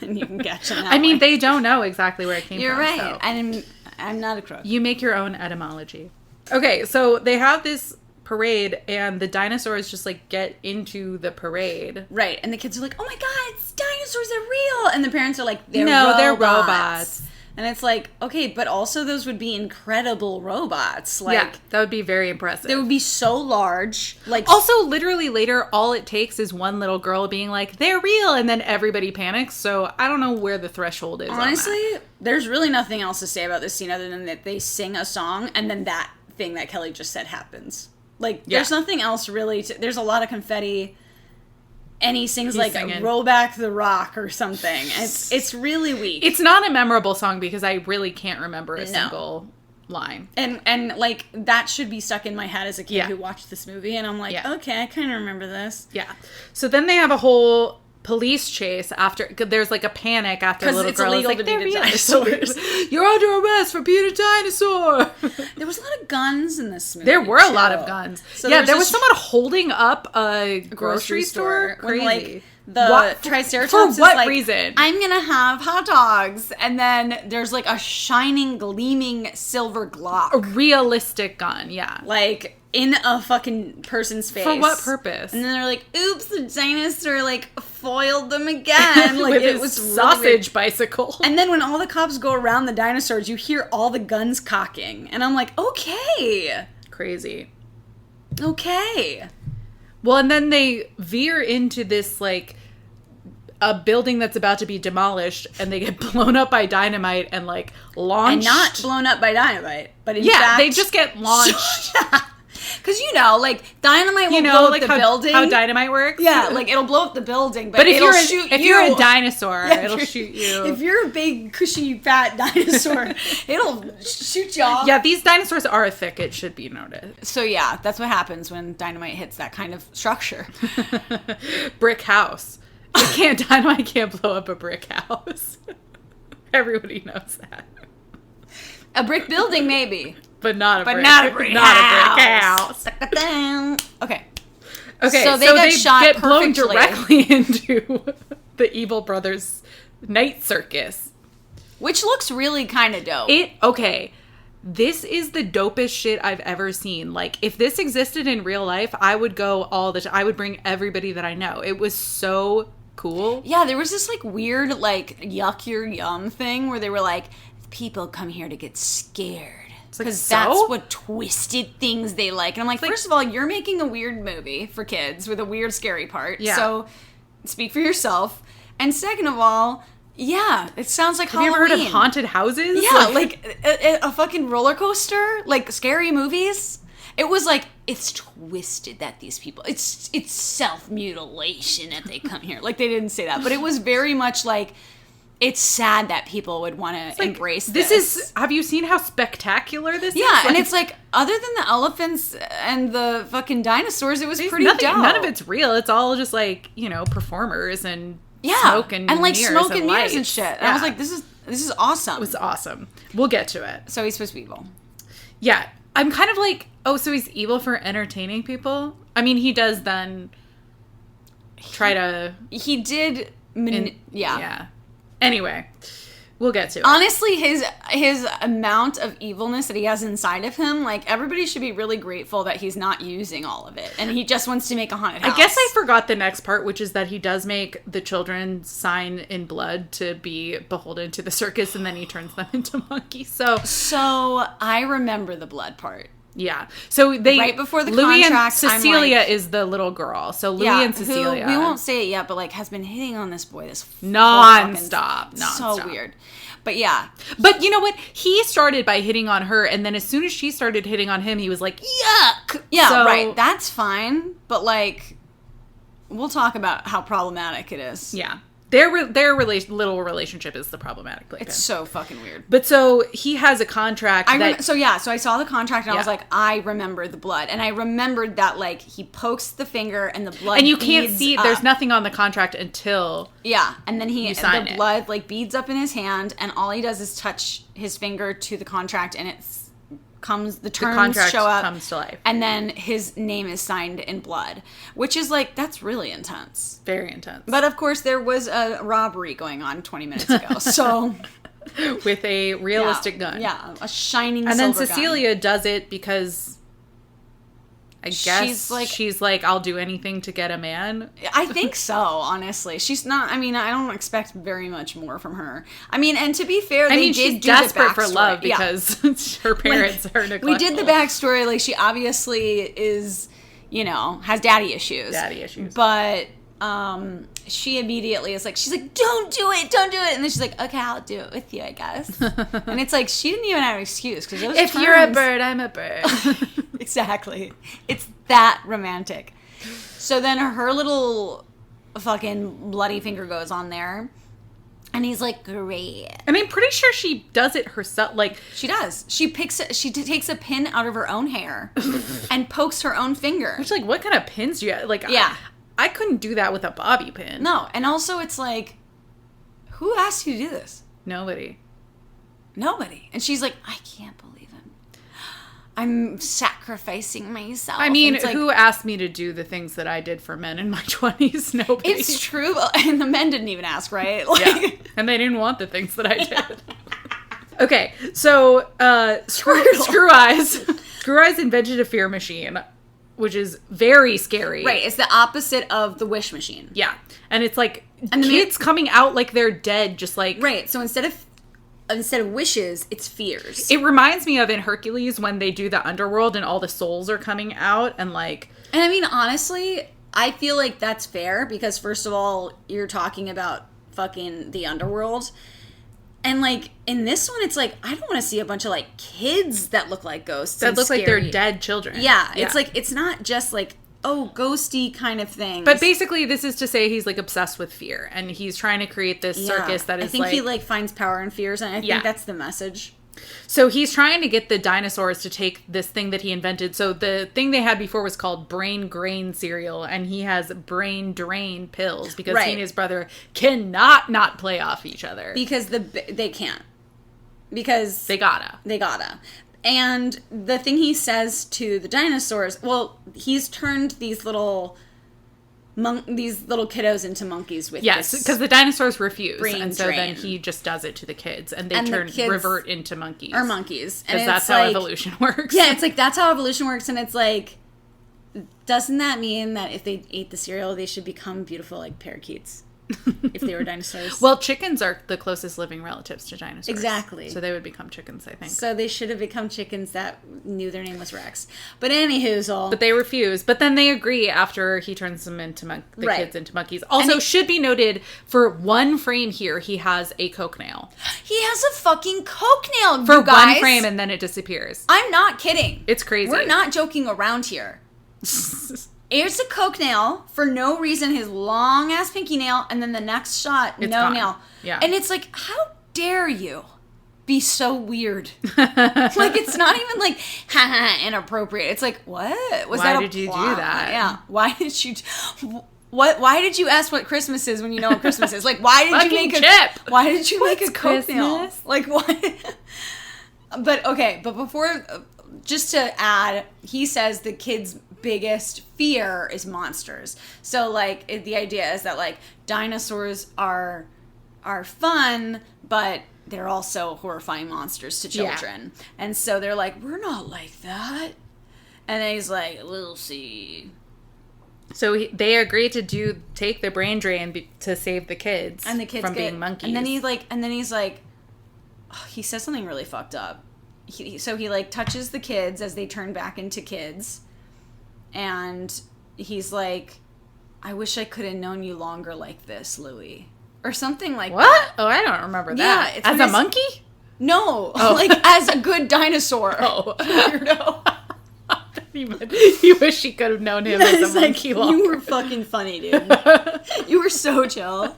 and you can catch him that I mean, way. they don't know exactly where it came You're from. right. So. I'm not a crook. You make your own etymology. Okay, so they have this parade, and the dinosaurs just like get into the parade. Right, and the kids are like, "Oh my god, it's dinosaurs are real," and the parents are like, "They're robots." And it's like, okay, but also those would be incredible robots. Like, yeah, that would be very impressive. They would be so large. Like, also, literally later, all it takes is one little girl being like, "They're real," and then everybody panics. So I don't know where the threshold is. Honestly, on that. There's really nothing else to say about this scene other than that they sing a song, and then that thing that Kelly just said happens. Like, there's nothing else really. There's a lot of confetti. And he sings like singing. Roll Back the Rock or something. It's really weak. It's not a memorable song because I really can't remember a single line. And like that should be stuck in my head as a kid who watched this movie. And I'm like, okay, I kind of remember this. Yeah. So then they have a whole police chase after, there's like a panic after the little girl is like, they're real dinosaurs. You're under arrest for being a dinosaur. There was a lot of guns in this movie. There were a lot of guns. So yeah, there was someone holding up a grocery store. Crazy. When, like, the Triceratops for what is like, reason? I'm gonna have hot dogs, and then there's like a shining, gleaming silver Glock. A realistic gun, yeah. Like, in a fucking person's face. For what purpose? And then they're like, oops, the dinosaur, like, foiled them again. Like, with it his was sausage really bicycle. And then when all the cops go around the dinosaurs, you hear all the guns cocking. And I'm like, okay. Crazy. Okay. Well, and then they veer into this, like, a building that's about to be demolished, and they get blown up by dynamite and, like, launched. And not blown up by dynamite, but in fact... they just get launched. Because, you know, like, dynamite will blow up the building. How dynamite works? Yeah, like, it'll blow up the building, but if you're a dinosaur, it'll shoot you. If you're a big, cushy, fat dinosaur, it'll shoot you off. Yeah, these dinosaurs are thick, it should be noted. So, yeah, that's what happens when dynamite hits that kind of structure. Brick house. Dynamite can't blow up a brick house. Everybody knows that. A brick building, maybe. But not a brick house. Okay. Okay, so they shot get blown perfectly. directly into the evil brothers' night circus. Which looks really kind of dope. Okay. This is the dopest shit I've ever seen. Like, if this existed in real life, I would go all the time. I would bring everybody that I know. It was so cool. Yeah, there was this, like, weird, like, yuck your yum thing where they were like, people come here to get scared. Because that's what twisted things they like. And I'm like, first of all, you're making a weird movie for kids with a weird, scary part. Yeah. So, speak for yourself. And second of all... Yeah, it sounds like Halloween. Have you ever heard of haunted houses? Yeah, like a fucking roller coaster, like scary movies. It was like, it's twisted that these people, it's self-mutilation that they come here. Like, they didn't say that, but it was very much like, it's sad that people would want to embrace this. This is, have you seen how spectacular this is? Yeah, and it's like, other than the elephants and the fucking dinosaurs, it was pretty dope. None of it's real. It's all just like, performers and... smoke and like mirrors smoke and mirrors lights. and shit. And yeah. I was like, this is awesome. It was awesome. We'll get to it. So he's supposed to be evil. Yeah. I'm kind of like, so he's evil for entertaining people? I mean, he does then try to... He did... Yeah. Anyway, we'll get to it. Honestly, his amount of evilness that he has inside of him, like, everybody should be really grateful that he's not using all of it. And he just wants to make a haunted house. I guess I forgot the next part, which is that he does make the children sign in blood to be beholden to the circus, and then he turns them into monkeys. So I remember the blood part. Yeah. So right before the Louis contract, and Cecilia is the little girl. So Louis and Cecilia. Who, we won't say it yet, but like has been hitting on this boy nonstop. So weird. But yeah. But you know what? He started by hitting on her, and then as soon as she started hitting on him, he was like, yuck! Yeah, right. That's fine. But like, we'll talk about how problematic it is. Yeah. Their little relationship is the problematic place. It's so fucking weird. But so he has a contract so I saw the contract and I was like, I remember the blood. And I remembered that like he pokes the finger and the blood and you can't see up. There's nothing on the contract until and then the blood like beads up in his hand, and all he does is touch his finger to the contract, and the terms show up, comes to life, and then his name is signed in blood, which is like, that's really intense. Very intense. But of course there was a robbery going on 20 minutes ago, so with a realistic gun. Yeah, a shining and silver then Cecilia does it because I guess she's like, I'll do anything to get a man. I think so, honestly. She's not, I mean, I don't expect very much more from her. I mean, and to be fair, she's desperate for love because her parents are neglectful. We did the backstory, like, she obviously is, has daddy issues. But she immediately is like, she's like, don't do it. And then she's like, okay, I'll do it with you, I guess. And it's like, she didn't even have an excuse, because those if you're a bird, I'm a bird. Exactly. It's that romantic. So then her little fucking bloody finger goes on there, and he's like, great. And I'm pretty sure she does it herself. Like, she does. She takes a pin out of her own hair and pokes her own finger. Which, like, what kind of pins do you have? Like, yeah. I couldn't do that with a bobby pin. No. And also, it's like, who asked you to do this? Nobody. And she's like, I can't believe it. I'm sacrificing myself. I mean, who asked me to do the things that I did for men in my 20s? Nobody. It's true. And the men didn't even ask, right? Yeah. And they didn't want the things that I did. Okay, so Screw Eyes. Screw Eyes invented a fear machine, which is very scary. Right, it's the opposite of the wish machine. Yeah. And it's like, and kids coming out like they're dead, just like... Right, so instead of wishes, it's fears. It reminds me of in Hercules when they do the underworld and all the souls are coming out and like... And I mean, honestly, I feel like that's fair because first of all, you're talking about fucking the underworld. And like, in this one, it's like, I don't want to see a bunch of like kids that look like ghosts. That look like they're dead children. Yeah, it's like, it's not just like, ghosty kind of thing. But basically, this is to say he's like obsessed with fear, and he's trying to create this circus that is. I think he like finds power in fears, and I think that's the message. So he's trying to get the dinosaurs to take this thing that he invented. So the thing they had before was called brain grain cereal, and he has brain drain pills because he and his brother cannot not play off each other. Because they can't. Because they gotta. And the thing he says to the dinosaurs, well, he's turned these little kiddos into monkeys with yes, because the dinosaurs refuse, and so drain. Then he just does it to the kids, and they revert into monkeys. Or monkeys, because that's how evolution works. Yeah, it's like that's how evolution works, and it's like, doesn't that mean that if they ate the cereal, they should become beautiful like parakeets? If they were dinosaurs. Well, chickens are the closest living relatives to dinosaurs. Exactly. So they would become chickens, I think. So they should have become chickens that knew their name was Rex. But anywhoozle. But they refuse. But then they agree after he turns them into kids into monkeys. Also, should be noted, for one frame here, he has a coke nail. He has a fucking coke nail, for you guys. one frame, and then it disappears. I'm not kidding. It's crazy. We're not joking around here. Here's a coke nail for no reason, his long ass pinky nail, and then the next shot, it's no gone. nail. Yeah. And it's like, how dare you be so weird? Like, it's not even like, haha, inappropriate. It's like, what? Why did you do that? Yeah. Why did you... Why did you ask what Christmas is when you know what Christmas is? Like, why did you make a chip? Why did you make a coke nail? Christmas? Like, what? But before, just to add, he says the kids' biggest fear is monsters. So, like, the idea is that, like, dinosaurs are fun, but they're also horrifying monsters to children. Yeah. And so they're like, we're not like that. And then he's like, we'll see. So they agree to take the brain drain to save the kids, and the kids from being monkeys. And then he's like, oh, he says something really fucked up. So he like touches the kids as they turn back into kids, and he's like, I wish I could have known you longer like this, Louis, or something like what? that. Oh, I don't remember that. Yeah, as a monkey? No, like as a good dinosaur. Oh, weirdo. You wish she could have known him as a monkey longer. You were fucking funny, dude. You were so chill.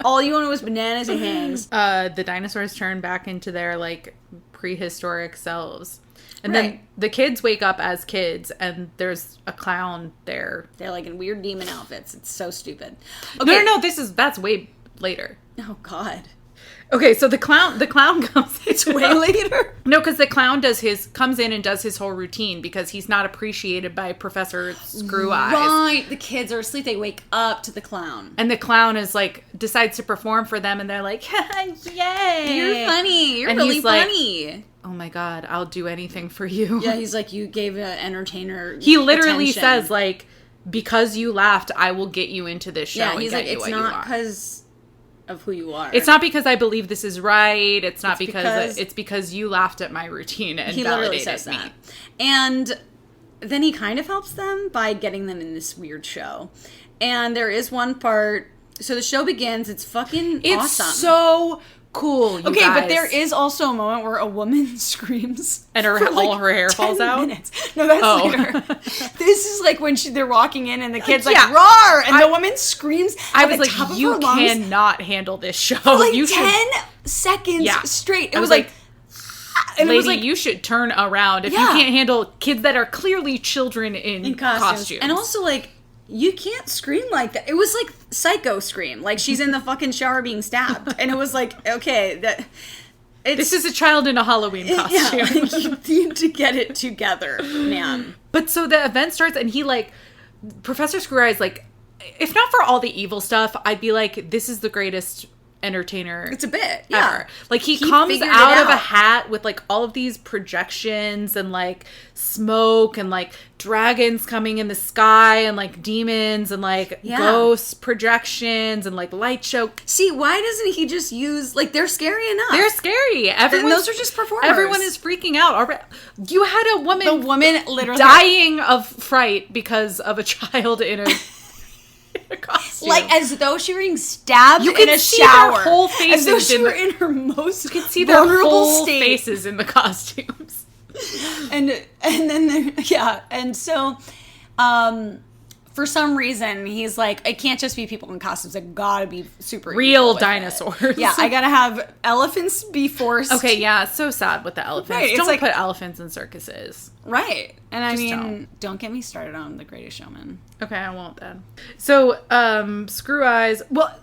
All you wanted was bananas and hangs. The dinosaurs turn back into their, like, prehistoric selves. And then the kids wake up as kids, and there's a clown there. They're, like, in weird demon outfits. It's so stupid. Okay. No, that's way later. Oh, God. Okay, so the clown comes. It's way later. No, because the clown comes in and does his whole routine because he's not appreciated by Professor Screw Eyes. Right, the kids are asleep. They wake up to the clown, and the clown is like decides to perform for them, and they're like, "Yay, you're funny. You're and really he's like, funny." Oh my God, I'll do anything for you. Yeah, he's like, you gave an entertainer. He literally attention. says like, because you laughed, I will get you into this show. Yeah, he's and like, get you it's what not you want. because of who you are. It's not because I believe this is right. It's not because it's because you laughed at my routine and he literally says me. that. And then he kind of helps them by getting them in this weird show. And there is one part. So the show begins. It's fucking awesome. It's so cool. You guys. But there is also a moment where a woman screams and all her hair falls out. Minutes. No, that's later. This is like when they're walking in and the kid's like, roar, and the woman screams. I was like, you cannot handle this show. For like you 10 seconds straight. It was like, and lady, it was like, you should turn around if you can't handle kids that are clearly children in costumes. And also, like, you can't scream like that. It was like Psycho scream. Like, she's in the fucking shower being stabbed. And it was like, okay, this is a child in a Halloween costume. Yeah, like, you need to get it together, man. But so the event starts, and he, like, Professor Screw Eyes, like, if not for all the evil stuff, I'd be like, this is the greatest entertainer. It's a bit, ever. Like, he comes out of a hat with, like, all of these projections and, like, smoke and, like, dragons coming in the sky and, like, demons and, like, ghost projections and, like, light show. See, why doesn't he just use, like, they're scary enough. They're scary. And those are just performers. Everyone is freaking out already. You had a woman. The woman literally dying of fright because of a child in a costume. Like, as though she were being stabbed you in a shower. Their whole faces as though she were in her most you could see their whole state. faces in the costumes. And then and so for some reason, he's like, it can't just be people in costumes. It gotta be super Real evil with dinosaurs. it. Yeah, I gotta have elephants be forced. Okay, yeah, it's so sad with the elephants. Right, it's don't like- put elephants in circuses. Right. And I Just mean, don't get me started on The Greatest Showman. Okay, I won't then. So, Screw Eyes. Well,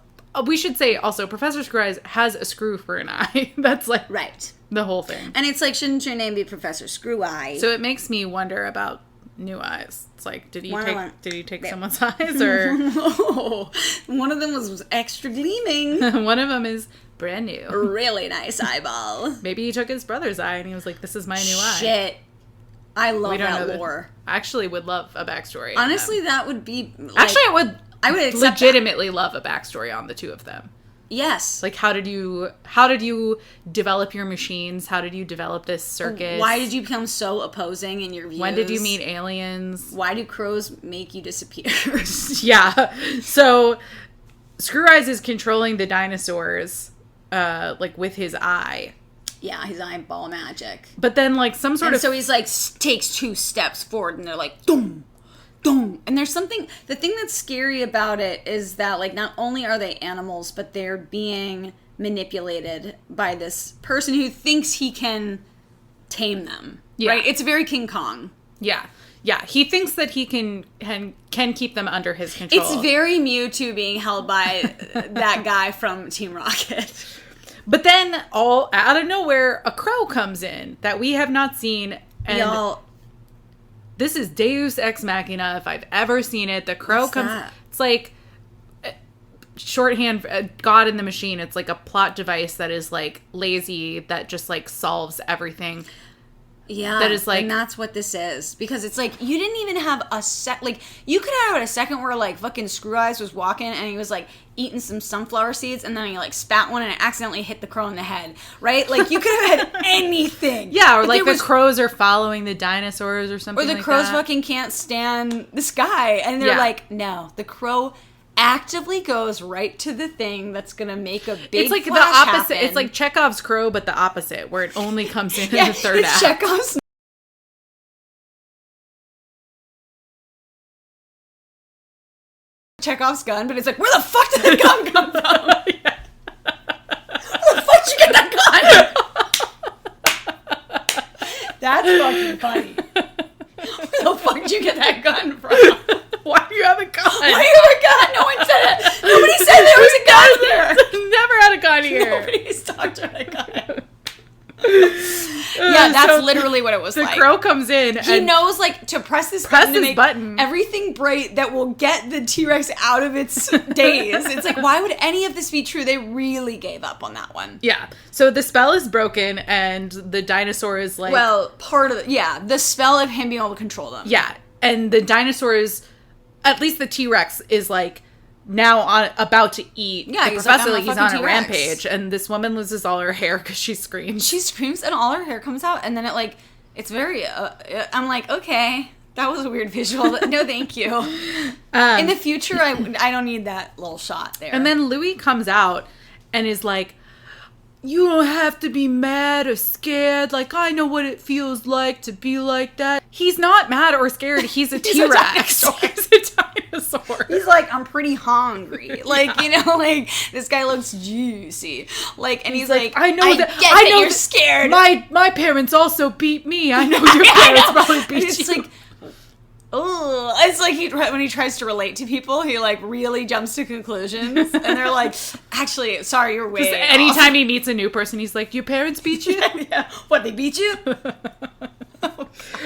we should say also, Professor Screw Eyes has a screw for an eye. That's like Right. the whole thing. And it's like, shouldn't your name be Professor Screw Eye? So it makes me wonder about new eyes. It's like, did he take Yeah. someone's eyes, or Oh, one of them was extra gleaming. one of them is brand new? Really nice eyeball. Maybe he took his brother's eye and he was like, "This is my new eye." Shit. I love We don't know that that. lore. I actually would love a backstory. on Honestly, them. that would be... Like, actually, I would accept legitimately love a backstory on the two of them. that. Yes. Like, how did you develop your machines? How did you develop this circus? Why did you become so opposing in your views? When did you meet aliens? Why do crows make you disappear? Yeah. So Screw Eyes is controlling the dinosaurs, like with his eye. Yeah, his eyeball magic. But then, like, some sort And of so he's like, takes 2 steps forward, and they're like, doom, doom. And there's something, the thing that's scary about it is that, like, not only are they animals, but they're being manipulated by this person who thinks he can tame them. Yeah. Right? It's very King Kong. yeah. He thinks that he can keep them under his control. It's very Mewtwo being held by that guy from Team Rocket. But then, all out of nowhere, a crow comes in that we have not seen, and Y'all, this is Deus Ex Machina if I've ever seen it. The crow What's comes. that? It's like shorthand, God in the machine. It's like a plot device that is like lazy, that just like solves everything. yeah, that is, like- and that's what this is, because it's like you didn't even have a like you could have had a second where like fucking Screw Eyes was walking and he was like eating some sunflower seeds and then he like spat one and it accidentally hit the crow in the head, right? Like you could have had anything. Yeah, or But like there the crows are following the dinosaurs or or something. the like crows that. fucking can't stand this guy, and they're Yeah. like, no, the crow actively goes right to the thing that's gonna make a big It's like the flash opposite. happen. It's like Chekhov's crow, but the opposite, where it only comes in yeah, the third it's act. Chekhov's gun, but it's like, where the fuck did the gun come from? Yeah. Where the fuck did you get that gun? That's fucking funny. Where the fuck did you get that gun from? Why do you have a gun? Why do you have a gun? No one said it. Nobody said there was a gun here. Never had a gun here. Nobody's talked about a gun. Yeah, that's So literally what it was The like. crow comes in He and knows, like, to press this Press button to this make button. everything bright that will get the T-Rex out of its daze. It's like, why would any of this be true? They really gave up on that one. yeah. So the spell is broken and the dinosaur is like, Well, part of the spell of him being able to control them. yeah. And the dinosaur is, at least the T-Rex is like now about to eat Yeah, the he's like, professor. I'm a Like, he's fucking on a T-Rex. rampage, and this woman loses all her hair because she screams. She screams and all her hair comes out, and then it, like, it's very, I'm like, okay, that was a weird visual. No, thank you. In the future, I don't need that little shot there. And then Louis comes out and is like, you don't have to be mad or scared. Like, I know what it feels like to be like that. He's not mad or scared. He's a He's a T-Rex. dinosaur. He's a dinosaur. he's like, I'm pretty hungry. Like, you know, like, this guy looks juicy. Like, and he's like, I know that. get I know you're that scared. My parents also beat me. I know your parents probably beat It's you. like, oh, it's like when he tries to relate to people, he like really jumps to conclusions, and they're like, actually, sorry, you're way Just off. anytime he meets a new person, he's like, your parents beat you? Yeah. What, they beat you?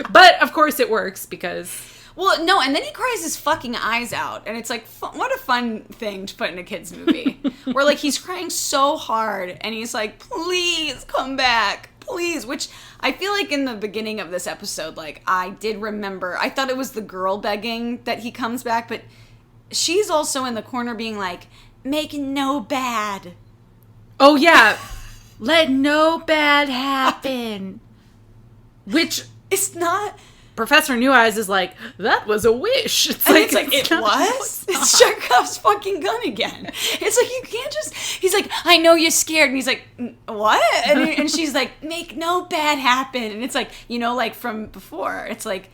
But of course it works because Well, no, and then he cries his fucking eyes out, and it's like, what a fun thing to put in a kid's movie, where like he's crying so hard, and he's like, please come back, please. Which I feel like in the beginning of this episode, like I did remember, I thought it was the girl begging that he comes back, but she's also in the corner being like, make no bad. oh yeah, let no bad happen. Which It's not. Professor New Eyes is like, that was a wish. It's And like, it's like, it not- was? It's Chekhov's fucking gun again. It's like, you can't just... He's like, I know you're scared. And he's like, what? And she's like, make no bad happen. And it's like, you know, like from before. It's like,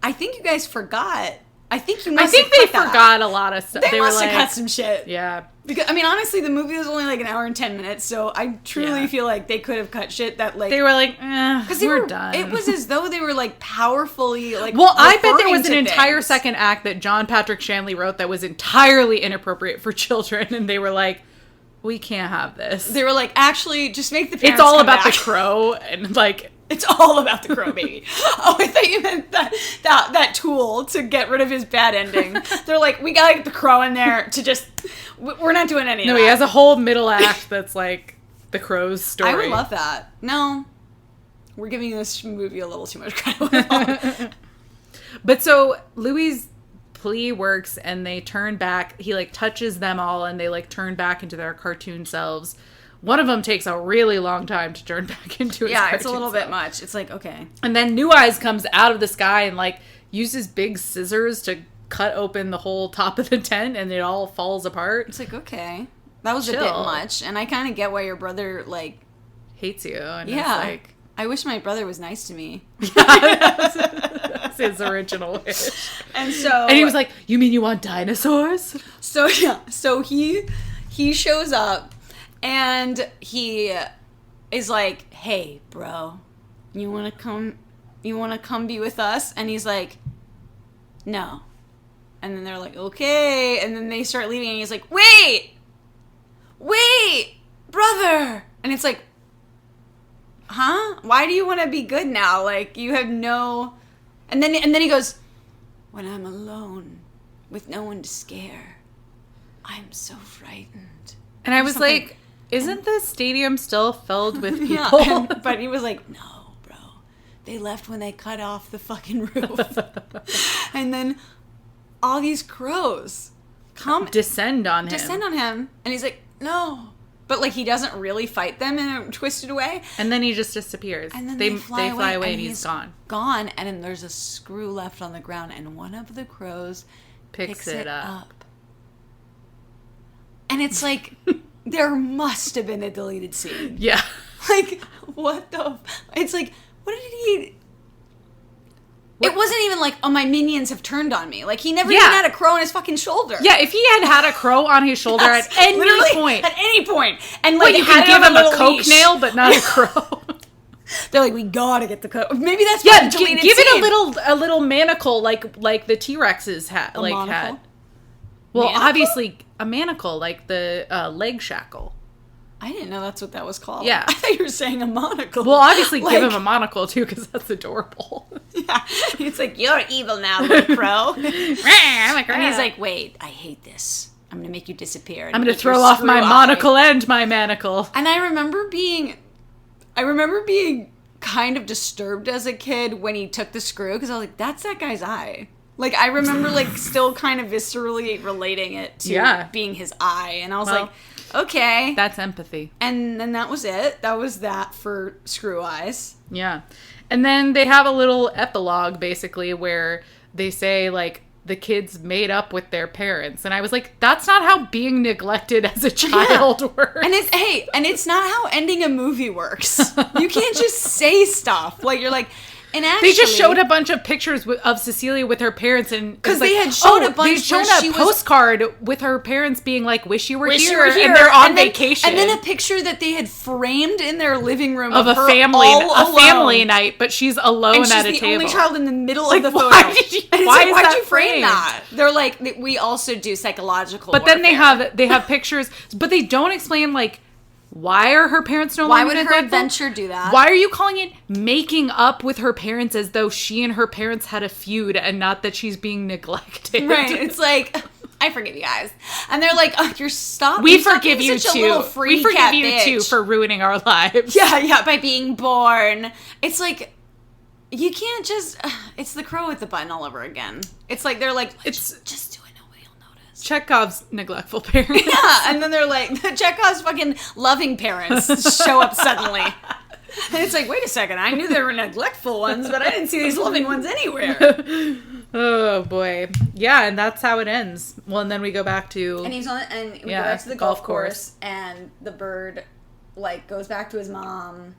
I think you guys forgot I think I think they forgot a lot of stuff. They must were have like, cut some shit. Yeah. Because, I mean, honestly, the movie was only like an hour and 10 minutes, so I truly feel like they could have cut shit that, like... They were like, we're done. It was as though they were, like, powerfully, like, well, I bet there was an things. entire second act that John Patrick Shanley wrote that was entirely inappropriate for children, and they were like, we can't have this. They were like, actually, just make the parents It's all come about back. the crow, and, like... It's all about the crow baby. Oh, I thought you meant that tool to get rid of his bad ending. They're like, we gotta get the crow in there to just... We're not doing any of that. No, he has a whole middle act that's like the crow's story. I would love that. No. We're giving this movie a little too much credit. But so Louis' plea works and they turn back. He like touches them all and they like turn back into their cartoon selves. One of them takes a really long time to turn back into his cartoon it's a little self. bit much. It's like, okay. And then New Eyes comes out of the sky and like uses big scissors to cut open the whole top of the tent and it all falls apart. It's like, okay. That was Chill. a bit much. And I kind of get why your brother, like... Hates you. And Yeah. it's like... I wish my brother was nice to me. That's his original wish. And so... And he was like, you mean you want dinosaurs? So, yeah. So he shows up and he is like, hey, bro, you want to come be with us? And he's like, no. And then they're like, okay. And then they start leaving and he's like, wait, brother. And it's like, huh? Why do you want to be good now? Like, you have no... And then he goes, when I'm alone with no one to scare, I'm so frightened. And I was Something. like, isn't the stadium still filled with people? Yeah, but he was like, no, bro. They left when they cut off the fucking roof. And then all these crows descend on him. And he's like, no. But, like, he doesn't really fight them in a twisted way. And then he just disappears. And then they fly away and he's gone. Gone. And then there's a screw left on the ground. And one of the crows picks it up. And it's like, there must have been a deleted scene. Yeah. Like, what the... It's like, what did he... It wasn't even like, oh, my minions have turned on me. Like, he never even had a crow on his fucking shoulder. Yeah, if he had a crow on his shoulder at any point. At any point. And, like, you can give him a coke leash. nail, but not a crow. They're like, we gotta get the coke. Maybe that's Yeah, the deleted give scene. it a little manacle like the T-Rexes had. A Like monocle? had. Well, Manacle? obviously, a manacle, like the leg shackle. I didn't know that's what that was called. Yeah. I thought you were saying a monocle. Well, obviously, Like, give him a monocle, too, because that's adorable. Yeah. It's like, you're evil now, little crow. And he's like, wait, I hate this. I'm gonna make you disappear. I'm gonna throw off my monocle and my manacle. And I remember being kind of disturbed as a kid when he took the screw, because I was like, that's that guy's eye. Like, I remember, like, still kind of viscerally relating it to being his eye. And I was like, okay. That's empathy. And then that was it. That was that for Screw Eyes. Yeah. And then they have a little epilogue, basically, where they say, like, the kids made up with their parents. And I was like, that's not how being neglected as a child works. And it's not how ending a movie works. You can't just say stuff. Like, you're like... And actually, they just showed a bunch of pictures of Cecilia with her parents, and because they had shown a bunch. They showed a postcard with her parents being like, "Wish you were here," and they're on vacation. And then a picture that they had framed in their living room of a her family night, but she's alone and she's at a the table. Only child in the middle of the photo. Why'd you frame that? They're like, we also do psychological. But then they have pictures, but they don't explain like. Why are her parents no longer neglectful? Why would her adventure do that? Why are you calling it making up with her parents as though she and her parents had a feud and not that she's being neglected? Right. It's like, I forgive you guys. And they're like, oh, you're stopping. We forgive you too. We forgive you too for ruining our lives. Yeah, by being born. It's like, you can't just, it's the crow with the button all over again. It's like, they're like, just do it. Chekhov's neglectful parents. Yeah, and then they're like, Chekhov's fucking loving parents show up suddenly. And it's like, wait a second, I knew there were neglectful ones, but I didn't see these loving ones anywhere. Oh, boy. Yeah, and that's how it ends. Well, and then we go back to... And we go back to the golf course, and the bird, like, goes back to his mom,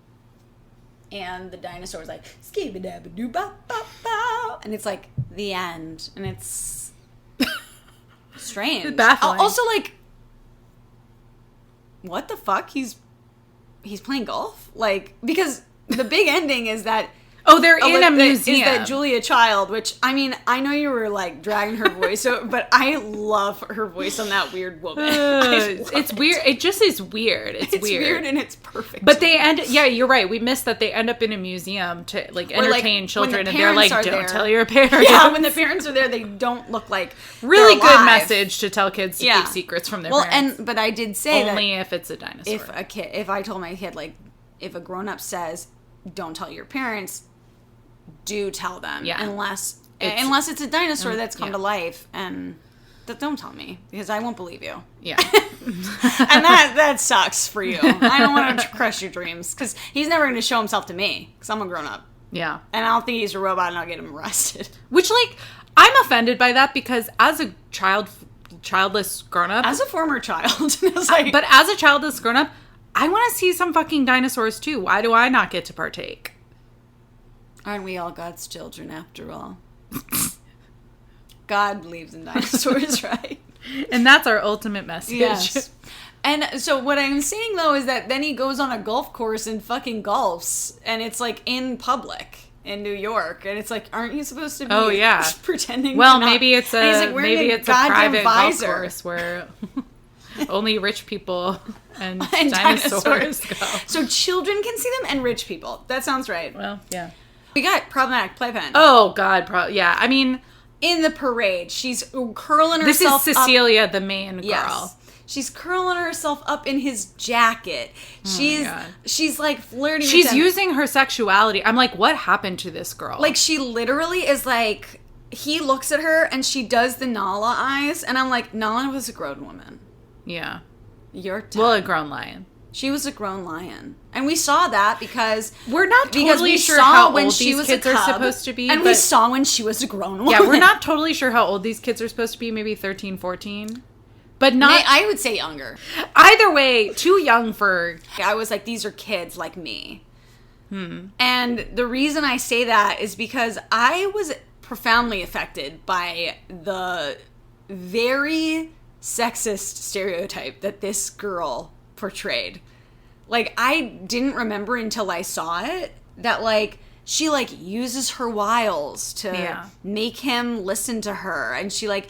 and the dinosaur's like, skibba-dabba-doo-ba-ba-ba, and it's like... the end, and it's strange. It's baffling. Also, like, what the fuck? He's playing golf? Like, because the big ending is that they're in a museum. Is that Julia Child, which, I mean, I know you were, like, dragging her voice, but I love her voice on that weird woman. It's weird. It just is weird. It's weird and it's perfect. But yeah, you're right. We missed that they end up in a museum to, like, entertain children, and they're like, don't tell your parents. Yeah, when the parents are there, they don't look like really good message to tell kids to keep secrets from their parents. But I did say only if it's a dinosaur. If I told my kid, like, if a grown-up says, don't tell your parents, do tell them. Yeah. Unless it's a dinosaur that's come to life, and don't tell me, because I won't believe you. Yeah. And that sucks for you. I don't want to crush your dreams, because he's never going to show himself to me, because I'm a grown-up. Yeah. And I don't think he's a robot, and I'll get him arrested. Which, like, I'm offended by that, because as a childless grown-up... As a former child. Like, but as a childless grown-up, I want to see some fucking dinosaurs, too. Why do I not get to partake? Aren't we all God's children, after all? God believes in dinosaurs, right? And that's our ultimate message. Yes. And so what I'm saying, though, is that then he goes on a golf course and fucking golfs, and it's, like, in public in New York, and it's like, aren't you supposed to be pretending well, to not... maybe it's a private visor. Golf course where only rich people and dinosaurs go. So children can see them and rich people. That sounds right. Well, yeah. We got problematic playpen. Oh, God. Yeah, I mean... In the parade, she's curling herself up. This is Cecilia, the main girl. Yes. She's curling herself up in his jacket. She's like flirting with him. She's using her sexuality. I'm like, what happened to this girl? Like, she literally is like... He looks at her, and she does the Nala eyes, and I'm like, Nala was a grown woman. Yeah. You're tough. Well, a grown lion. She was a grown lion. And we saw that because... We're not totally sure how old these kids are supposed to be. And we saw when she was a grown woman. Yeah, we're not totally sure how old these kids are supposed to be. Maybe 13, 14. But not... I would say younger. Either way, too young for... I was like, these are kids like me. And the reason I say that is because I was profoundly affected by the very sexist stereotype that this girl portrayed. Like, I didn't remember until I saw it that, like, she, like, uses her wiles to make him listen to her, and she, like,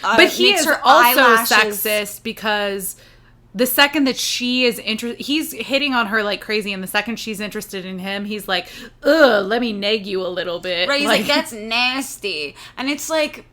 but he is her also eyelashes... sexist because the second that she is he's hitting on her like crazy, and the second she's interested in him, he's like, ugh, let me nag you a little bit. Right, he's like that's nasty. And it's like...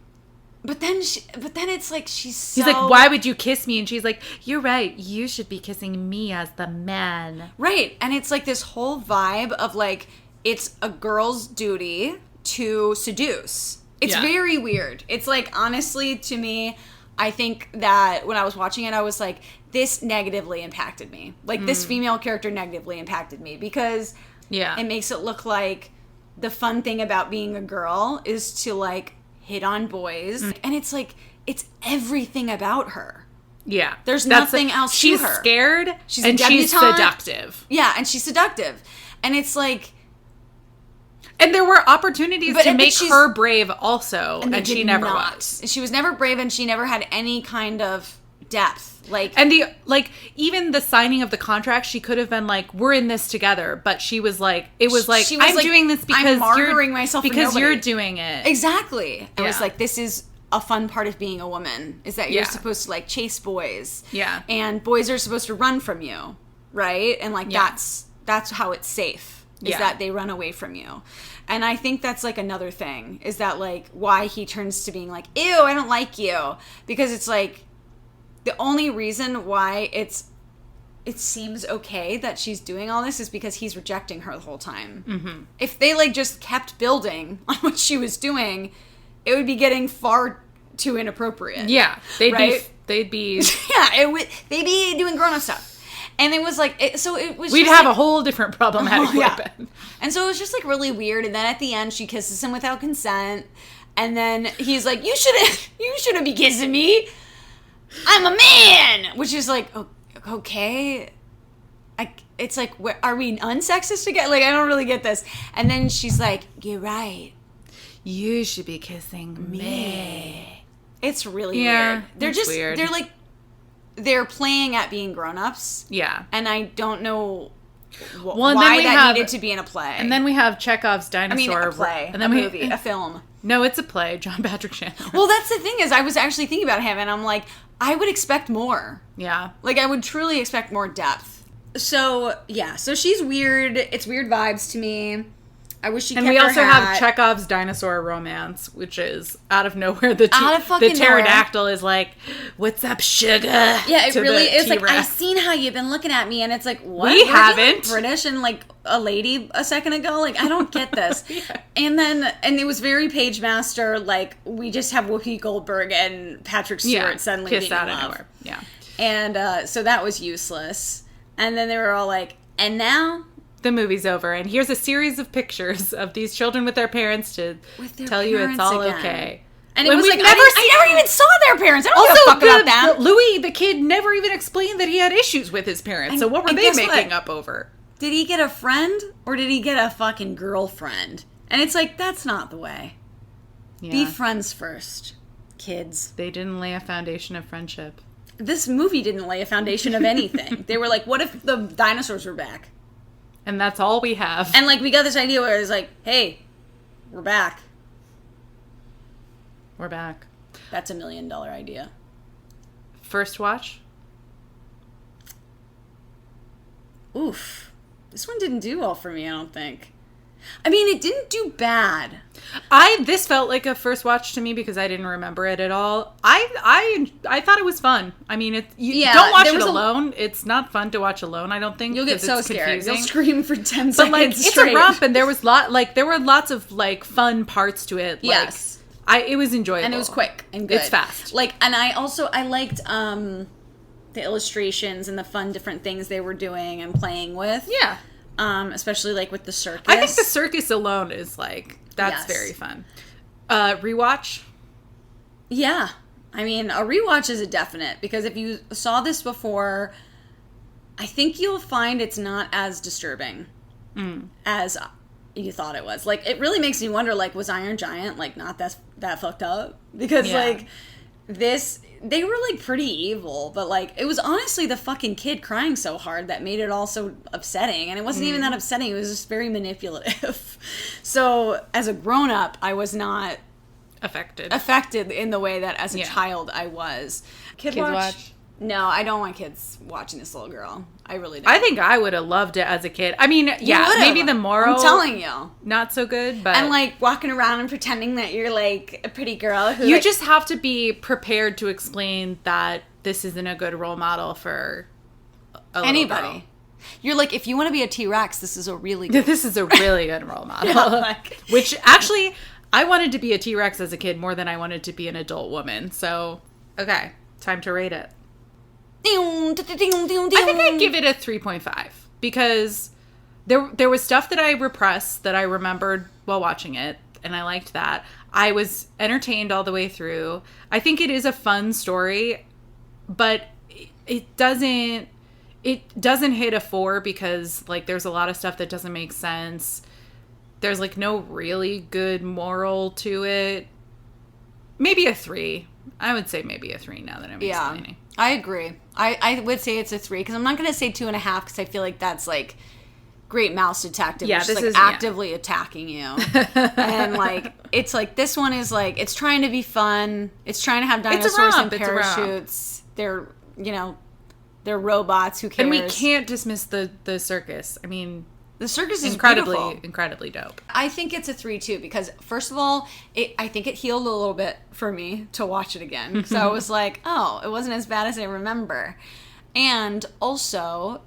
But then it's like she's so... He's like, why would you kiss me? And she's like, you're right. You should be kissing me as the man. Right. And it's like this whole vibe of like, it's a girl's duty to seduce. It's very weird. It's like, honestly, to me, I think that when I was watching it, I was like, this negatively impacted me. Like, this female character negatively impacted me because it makes it look like the fun thing about being a girl is to like... hit on boys, and it's like it's everything about her. Yeah, there's nothing else to her. She's scared, and she's seductive. Yeah, and she's seductive, and it's like, and there were opportunities to make her brave also, and she never was. She was never brave, and she never had any kind of depth. Like, and even the signing of the contract, she could have been like, "We're in this together," but she was like, "I'm doing this because you're doing it." Exactly. It was like, this is a fun part of being a woman is that you're supposed to like chase boys. Yeah. And boys are supposed to run from you, right? And like that's how it's safe. Is that they run away from you. And I think that's like another thing is that like why he turns to being like, "Ew, I don't like you," because it's like. The only reason why it seems okay that she's doing all this is because he's rejecting her the whole time. Mm-hmm. If they like just kept building on what she was doing, it would be getting far too inappropriate. Yeah, they'd be they'd be doing grown-up stuff. And it was like we'd have a whole different problematic weapon. And so it was just like really weird. And then at the end, she kisses him without consent. And then he's like, "You shouldn't be kissing me. I'm a man," which is like, okay. It's like, are we unsexist again? Like, I don't really get this. And then she's like, "You're right. You should be kissing me. It's really Yeah, weird. They're it's just weird. they're like they're playing at being grown-ups. Yeah. And I don't know and why then we that have- needed to be in a play. And then we have Chekhov's Dinosaur. a play, And then a movie, a film. No, it's a play. John Patrick Shannon. Well, that's the thing is I was actually thinking about him and I'm like, I would expect more. Yeah. Like, I would truly expect more depth. So, yeah. So she's weird. It's weird vibes to me. I wish she kept And we her also hat. have Chekhov's Dinosaur Romance, which is out of nowhere. The Out of fucking pterodactyl is like, "What's up, sugar?" Yeah, it to really the is. Like, T-Rex. I've seen how you've been looking at me, and it's like, what? We Were you, haven't. British and, like, a lady a second ago? Like, I don't get this. Yeah. And it was very Page Master, like, we just have Whoopi Goldberg and Patrick Stewart suddenly kiss being out in of love. nowhere. Yeah. And so that was useless. And then they were all like, and now? The movie's over, and here's a series of pictures of these children with their parents to With their tell you it's parents all again. okay. And When it was we've like, never I never even saw their parents. I don't give a fuck about that. Louis, the kid, never even explained that he had issues with his parents. So what were and they guess making what? up over? Did he get a friend or did he get a fucking girlfriend? And it's like, that's not the way. Yeah. Be friends first, kids. They didn't lay a foundation of friendship. This movie didn't lay a foundation of anything. They were like, what if the dinosaurs were back? And that's all we have. And like, we got this idea where it's like, hey, we're back. We're back. That's $1 million idea. First watch? Oof. This one didn't do well for me, I don't think. I mean, it didn't do bad. This felt like a first watch to me because I didn't remember it at all. I thought it was fun. I mean, don't watch it alone. It's not fun to watch alone, I don't think. You'll get so scared. Confusing. You'll scream for 10 But seconds like, it's straight. a romp, and there were lots of like fun parts to it. Like, Yes. it was enjoyable. And it was quick and good. It's fast. Like, and I liked the illustrations and the fun different things they were doing and playing with. Yeah. Especially like with the circus. I think the circus alone is like, that's Yes. very fun. Rewatch? Yeah. I mean, a rewatch is a definite because if you saw this before, I think you'll find it's not as disturbing as you thought it was. Like, it really makes me wonder, like, was Iron Giant, like, not that fucked up? Because, like, they were, like, pretty evil, but, like, it was honestly the fucking kid crying so hard that made it all so upsetting, and it wasn't even that upsetting, it was just very manipulative. So, as a grown-up, I was not affected in the way that as a child I was. Kids watch? No, I don't want kids watching this little girl. I really don't. I think I would have loved it as a kid. I mean, maybe the moral. I'm telling you. Not so good, but. And, like, walking around and pretending that you're, like, a pretty girl who, You like, just have to be prepared to explain that this isn't a good role model for anybody. Girl. You're like, if you want to be a T-Rex, this is a really good This is a really good role model. Yeah, like- Which, actually, I wanted to be a T-Rex as a kid more than I wanted to be an adult woman. So, okay, time to rate it. I think I'd give it a 3.5 because there was stuff that I repressed that I remembered while watching it, and I liked that. I was entertained all the way through. I think it is a fun story, but it doesn't hit a 4 because, like, there's a lot of stuff that doesn't make sense. There's, like, no really good moral to it. Maybe a 3. I would say maybe a 3 now that I'm explaining. I agree. I would say it's a 3 because I'm not going to say 2.5 because I feel like that's like Great Mouse Detective. Yeah, which this is like actively attacking you, and like it's like this one is like it's trying to be fun. It's trying to have dinosaurs and parachutes. They're they're robots. Who cares? And we can't dismiss the circus. I mean, the circus is incredibly dope. I think it's a 3 too because first of all, I think it healed a little bit for me to watch it again. So I was like, oh, it wasn't as bad as I remember, and also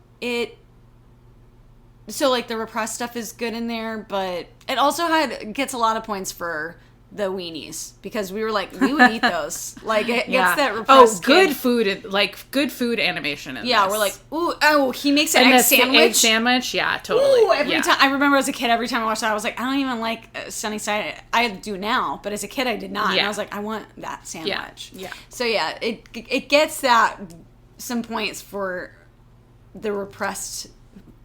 so like the repressed stuff is good in there, but it also gets a lot of points for the weenies because we were like we would eat those. Like it gets that repressed. Good food, like good food animation. In yeah, this. we're like, ooh, he makes an egg sandwich. Egg sandwich, yeah, totally. Ooh, every time I remember as a kid, every time I watched that, I was like, I don't even like Sunny Side. I do now, but as a kid, I did not. Yeah. And I was like, I want that sandwich. Yeah. So yeah, it gets some points for the repressed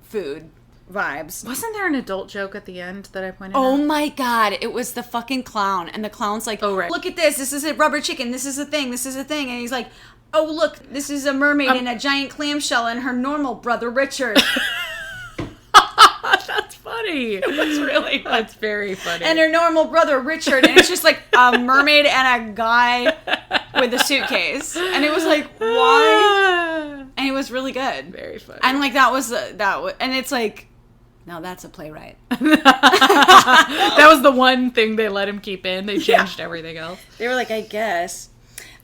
food vibes. Wasn't there an adult joke at the end that I pointed Oh out? my god, it was the fucking clown. And the clown's like, Oh, right. look at this. This is a rubber chicken. This is a thing. This is a thing. And he's like, oh, look, this is a mermaid in a giant clamshell and her normal brother Richard. That's funny. That's really funny. That's very funny. And her normal brother Richard. And it's just like a mermaid and a guy with a suitcase. And it was like, why? And it was really good. Very funny. And like that was and it's like, now that's a playwright. That was the one thing they let him keep in. They changed everything else. They were like, I guess.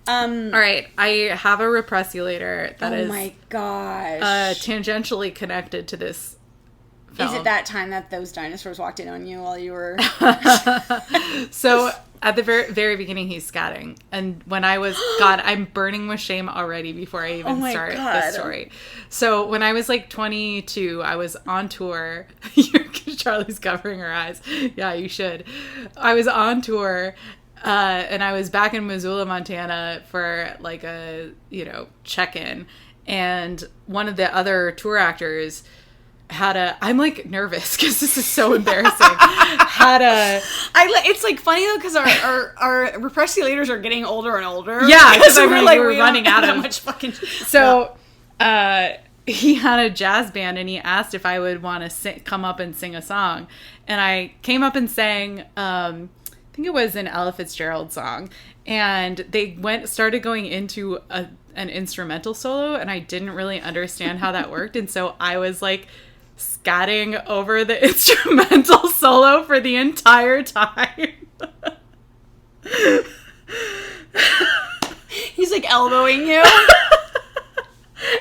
All right, I have a repressulator that is oh my gosh. tangentially connected to this film. Is it that time that those dinosaurs walked in on you while you were... So at the very, very beginning, he's scatting. And when I was... God, I'm burning with shame already before I even start this story. So when I was like 22, I was on tour. Charlie's covering her eyes. Yeah, you should. I was on tour... and I was back in Missoula, Montana for like a, check-in. And one of the other tour actors I'm like nervous because this is so embarrassing. It's like funny though because our repressulators are getting older and older. Yeah, because we're running out of much fucking. So, he had a jazz band and he asked if I would want to come up and sing a song, and I came up and sang. I think it was an Ella Fitzgerald song, and they started going into an instrumental solo, and I didn't really understand how that worked, and so I was like scatting over the instrumental solo for the entire time. He's like elbowing you.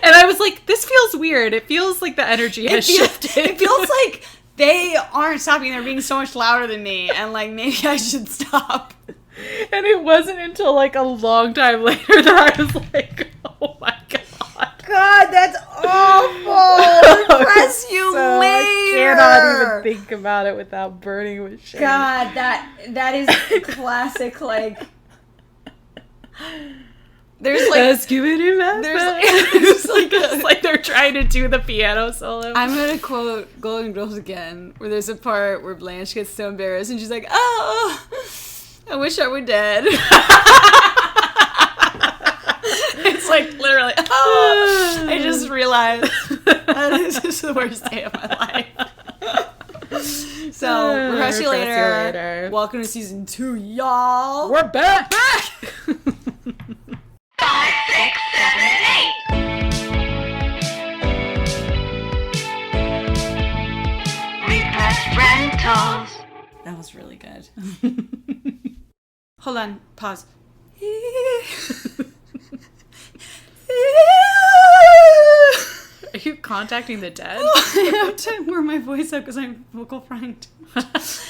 And I was like, this feels weird. It feels like the energy has shifted. It feels like they aren't stopping. They're being so much louder than me. And like, maybe I should stop. And it wasn't until like a long time later that I was like, oh my God. God, that's awful. Repress you So later. I cannot even think about it without burning with shame. God, that is classic, like... There's like... Let's give it a There's like it's like they're trying to do the piano solo. I'm gonna quote Golden Girls again, where there's a part where Blanche gets so embarrassed and she's like, oh, I wish I were dead. It's like literally, oh, I just realized that is just the worst day of my life. So, repress you later. Welcome to season 2, y'all. We're back! 5, 6, 7, 8. Repressed Rentals. That was really good. Hold on, pause. Are you contacting the dead? I have to wear my voice up because I'm vocal frying too much.